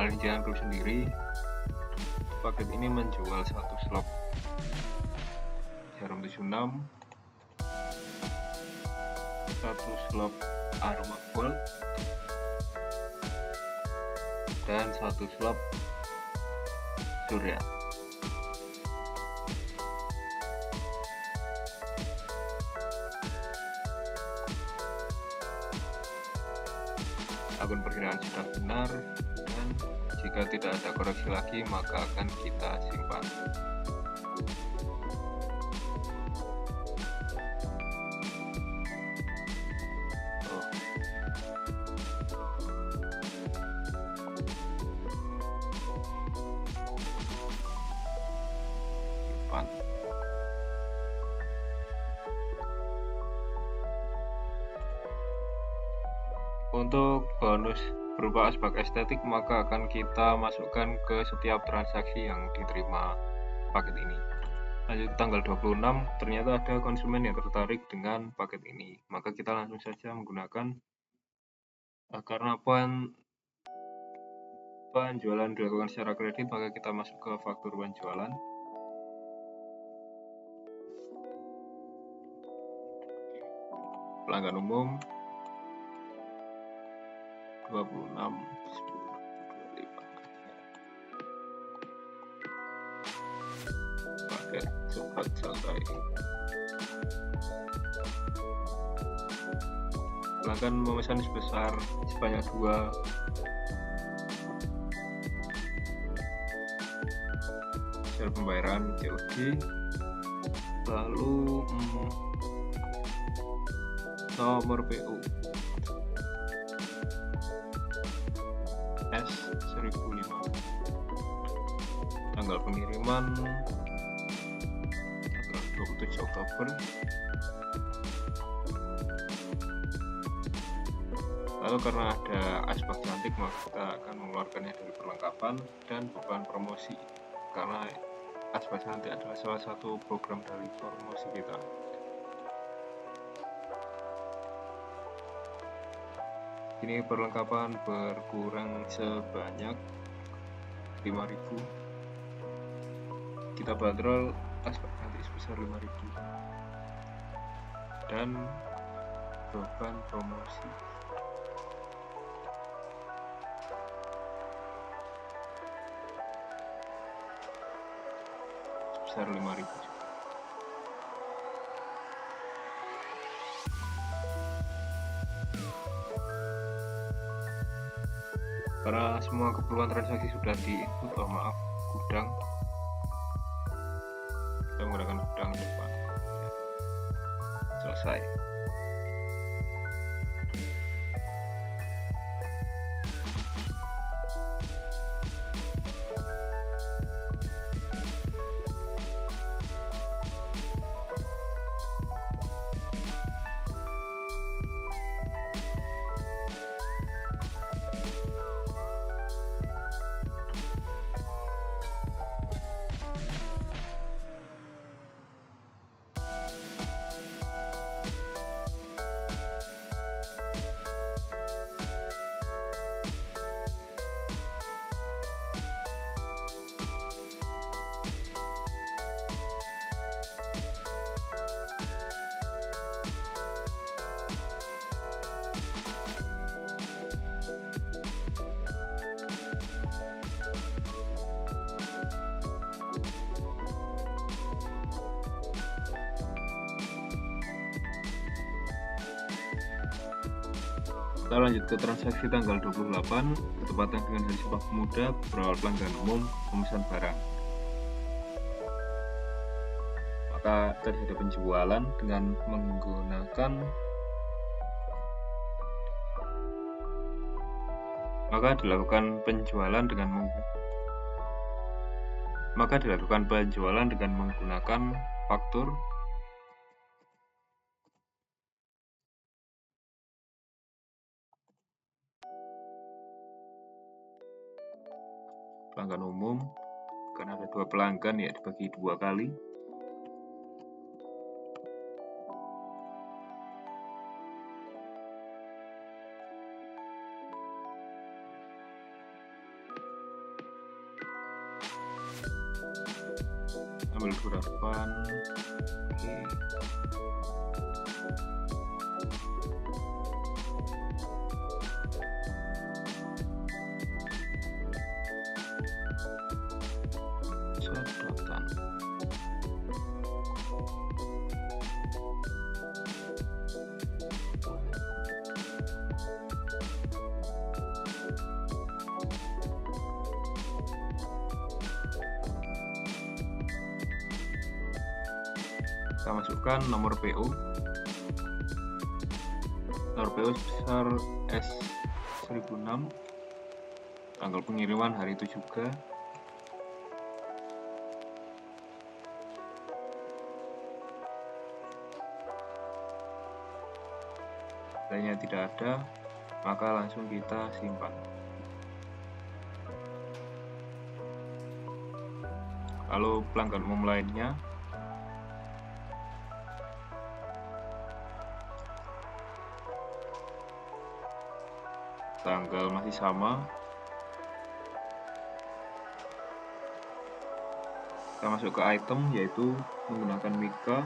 Rincian grup sendiri, paket ini menjual satu slop Jarum 76, satu slop Aroma Gold, dan satu slop Surya. Akun perkiraan sudah benar, dan jika tidak ada koreksi lagi maka akan kita simpan. Untuk bonus berupa aspek estetik, maka akan kita masukkan ke setiap transaksi yang diterima paket ini. Lanjut ke tanggal 26, ternyata ada konsumen yang tertarik dengan paket ini. Maka kita langsung saja menggunakan karena penjualan dilakukan secara kredit, maka kita masuk ke faktur penjualan. Pelanggan umum 26 paket cepat selesai. Pelanggan memesan sebanyak 2 hasil pembayaran COD, lalu nomor PO S1005, tanggal pengiriman tanggal 27 Oktober. Lalu karena ada aspek cantik, maka kita akan mengeluarkannya dari perlengkapan dan beban promosi, karena aspek cantik adalah salah satu program dari promosi kita. Ini perlengkapan berkurang sebanyak 5.000. Kita bandrol aspek cantik sebesar 5.000 dan beban promosi sebesar 5.000 juga. Karena semua keperluan transaksi sudah di-input, maaf, gudang, kita menggunakan gudang depan. Selesai. Kita lanjut ke transaksi tanggal 28, bertepatan dengan Hari Sumpah Pemuda, berawal pelanggan umum memesan barang. Maka terjadi penjualan dengan menggunakan dilakukan penjualan dengan menggunakan faktur pelanggan umum. Karena ada 2 pelanggan, ya dibagi 2 kali. Ambil harapan. Oke. Sodotan. Kita masukkan nomor PO. Nomor PO sebesar S1006. Tanggal pengiriman hari itu juga. Lainnya tidak ada. maka langsung kita simpan. Lalu pelanggan umum lainnya, tanggal masih sama, kita masuk ke item yaitu menggunakan Mika.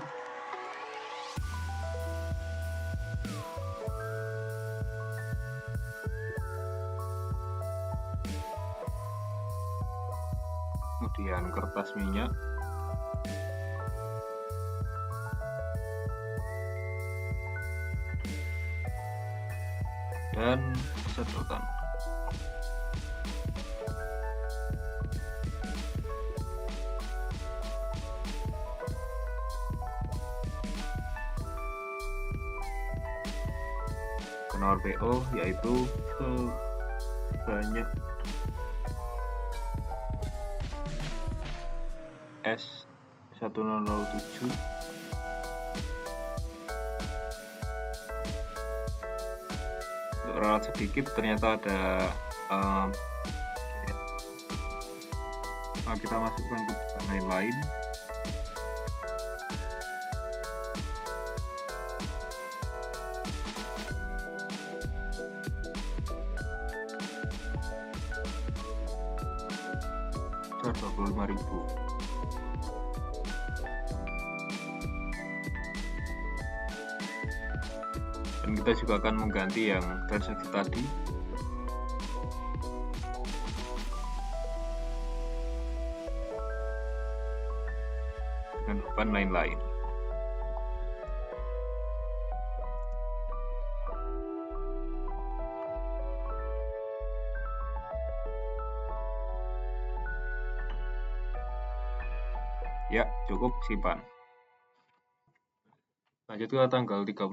Kemudian kertas minyak, dan sedotan. Penawar PO yaitu sebanyak S1007, untuk ralat sedikit ternyata ada kita masukkan kebutuhan lain-lain. Rp25.000. Dan kita juga akan mengganti yang transaksi tadi. Dengan beban lain-lain. Ya, cukup, simpan. Lanjut ke tanggal 31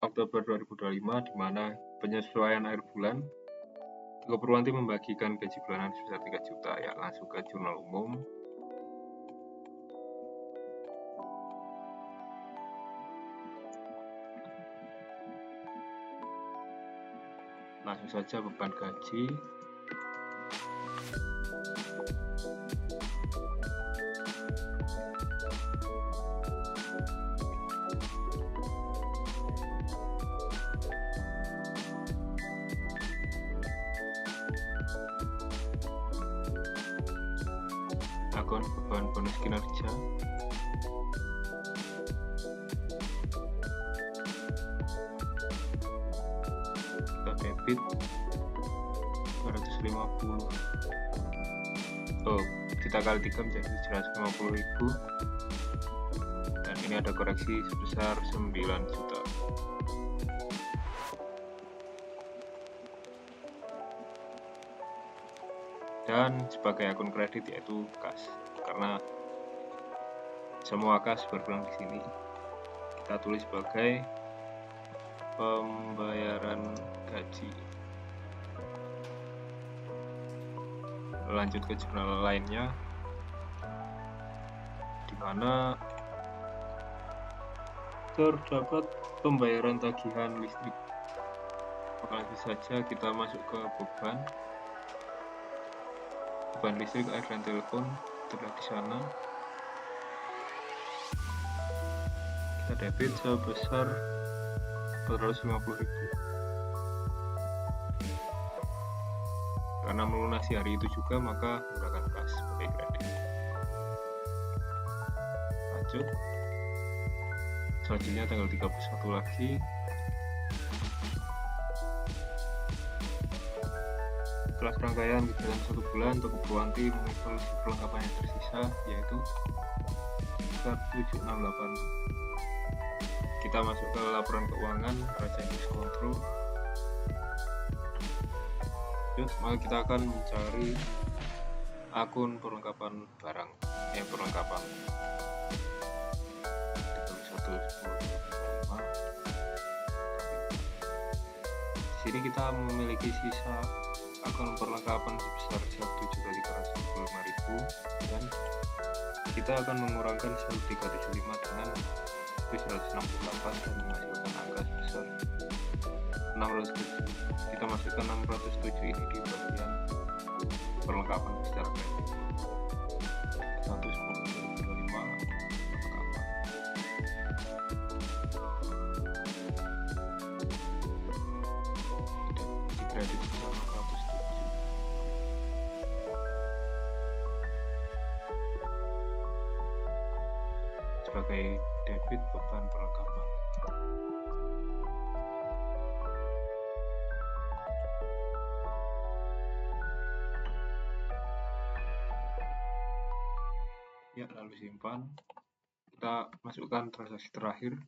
Oktober 2025, di mana penyesuaian akhir bulan. Toko Purwanti membagikan gaji bulanan sebesar 3 juta. Ya, langsung ke jurnal umum. Langsung saja beban gaji. Akun beban bonus kinerja. Kita debit 250. Kita kali 3 menjadi 750.000. Dan ini ada koreksi sebesar 9 juta. Dan sebagai akun kredit yaitu kas, karena semua kas berpulang di sini. Kita tulis sebagai pembayaran gaji. Lanjut ke jurnal lainnya, di mana terdapat pembayaran tagihan listrik. Maka langsung saja kita masuk ke beban listrik, air, dan telepon terlihat di sana. Kita debit sebesar 450.000. Karena melunasi hari itu juga, maka menggunakan kas sebagai kredit. Lanjut. Selanjutnya tanggal 31 lagi. Setelah serangkaian kegiatan 1 bulan, Toko Purwanti mengevaluasi perlengkapan yang tersisa, yaitu 768. Kita masuk ke laporan keuangan Raja Inggris Kontrol. Maka kita akan mencari akun perlengkapan barang, perlengkapan 31.10.25. Di sini kita memiliki sisa akun perlengkapan sebesar 1.355.000, dan kita akan mengurangkan 1.375 dengan 768 dan menghasilkan angka sebesar 607. Kita masukkan 607 ini di bagian perlengkapan secara kredit. 1/10/2025 perlengkapan. Di kredit sebesar 607. Sebagai debit beban perlengkapan. Ya, lalu simpan. Kita masukkan transaksi terakhir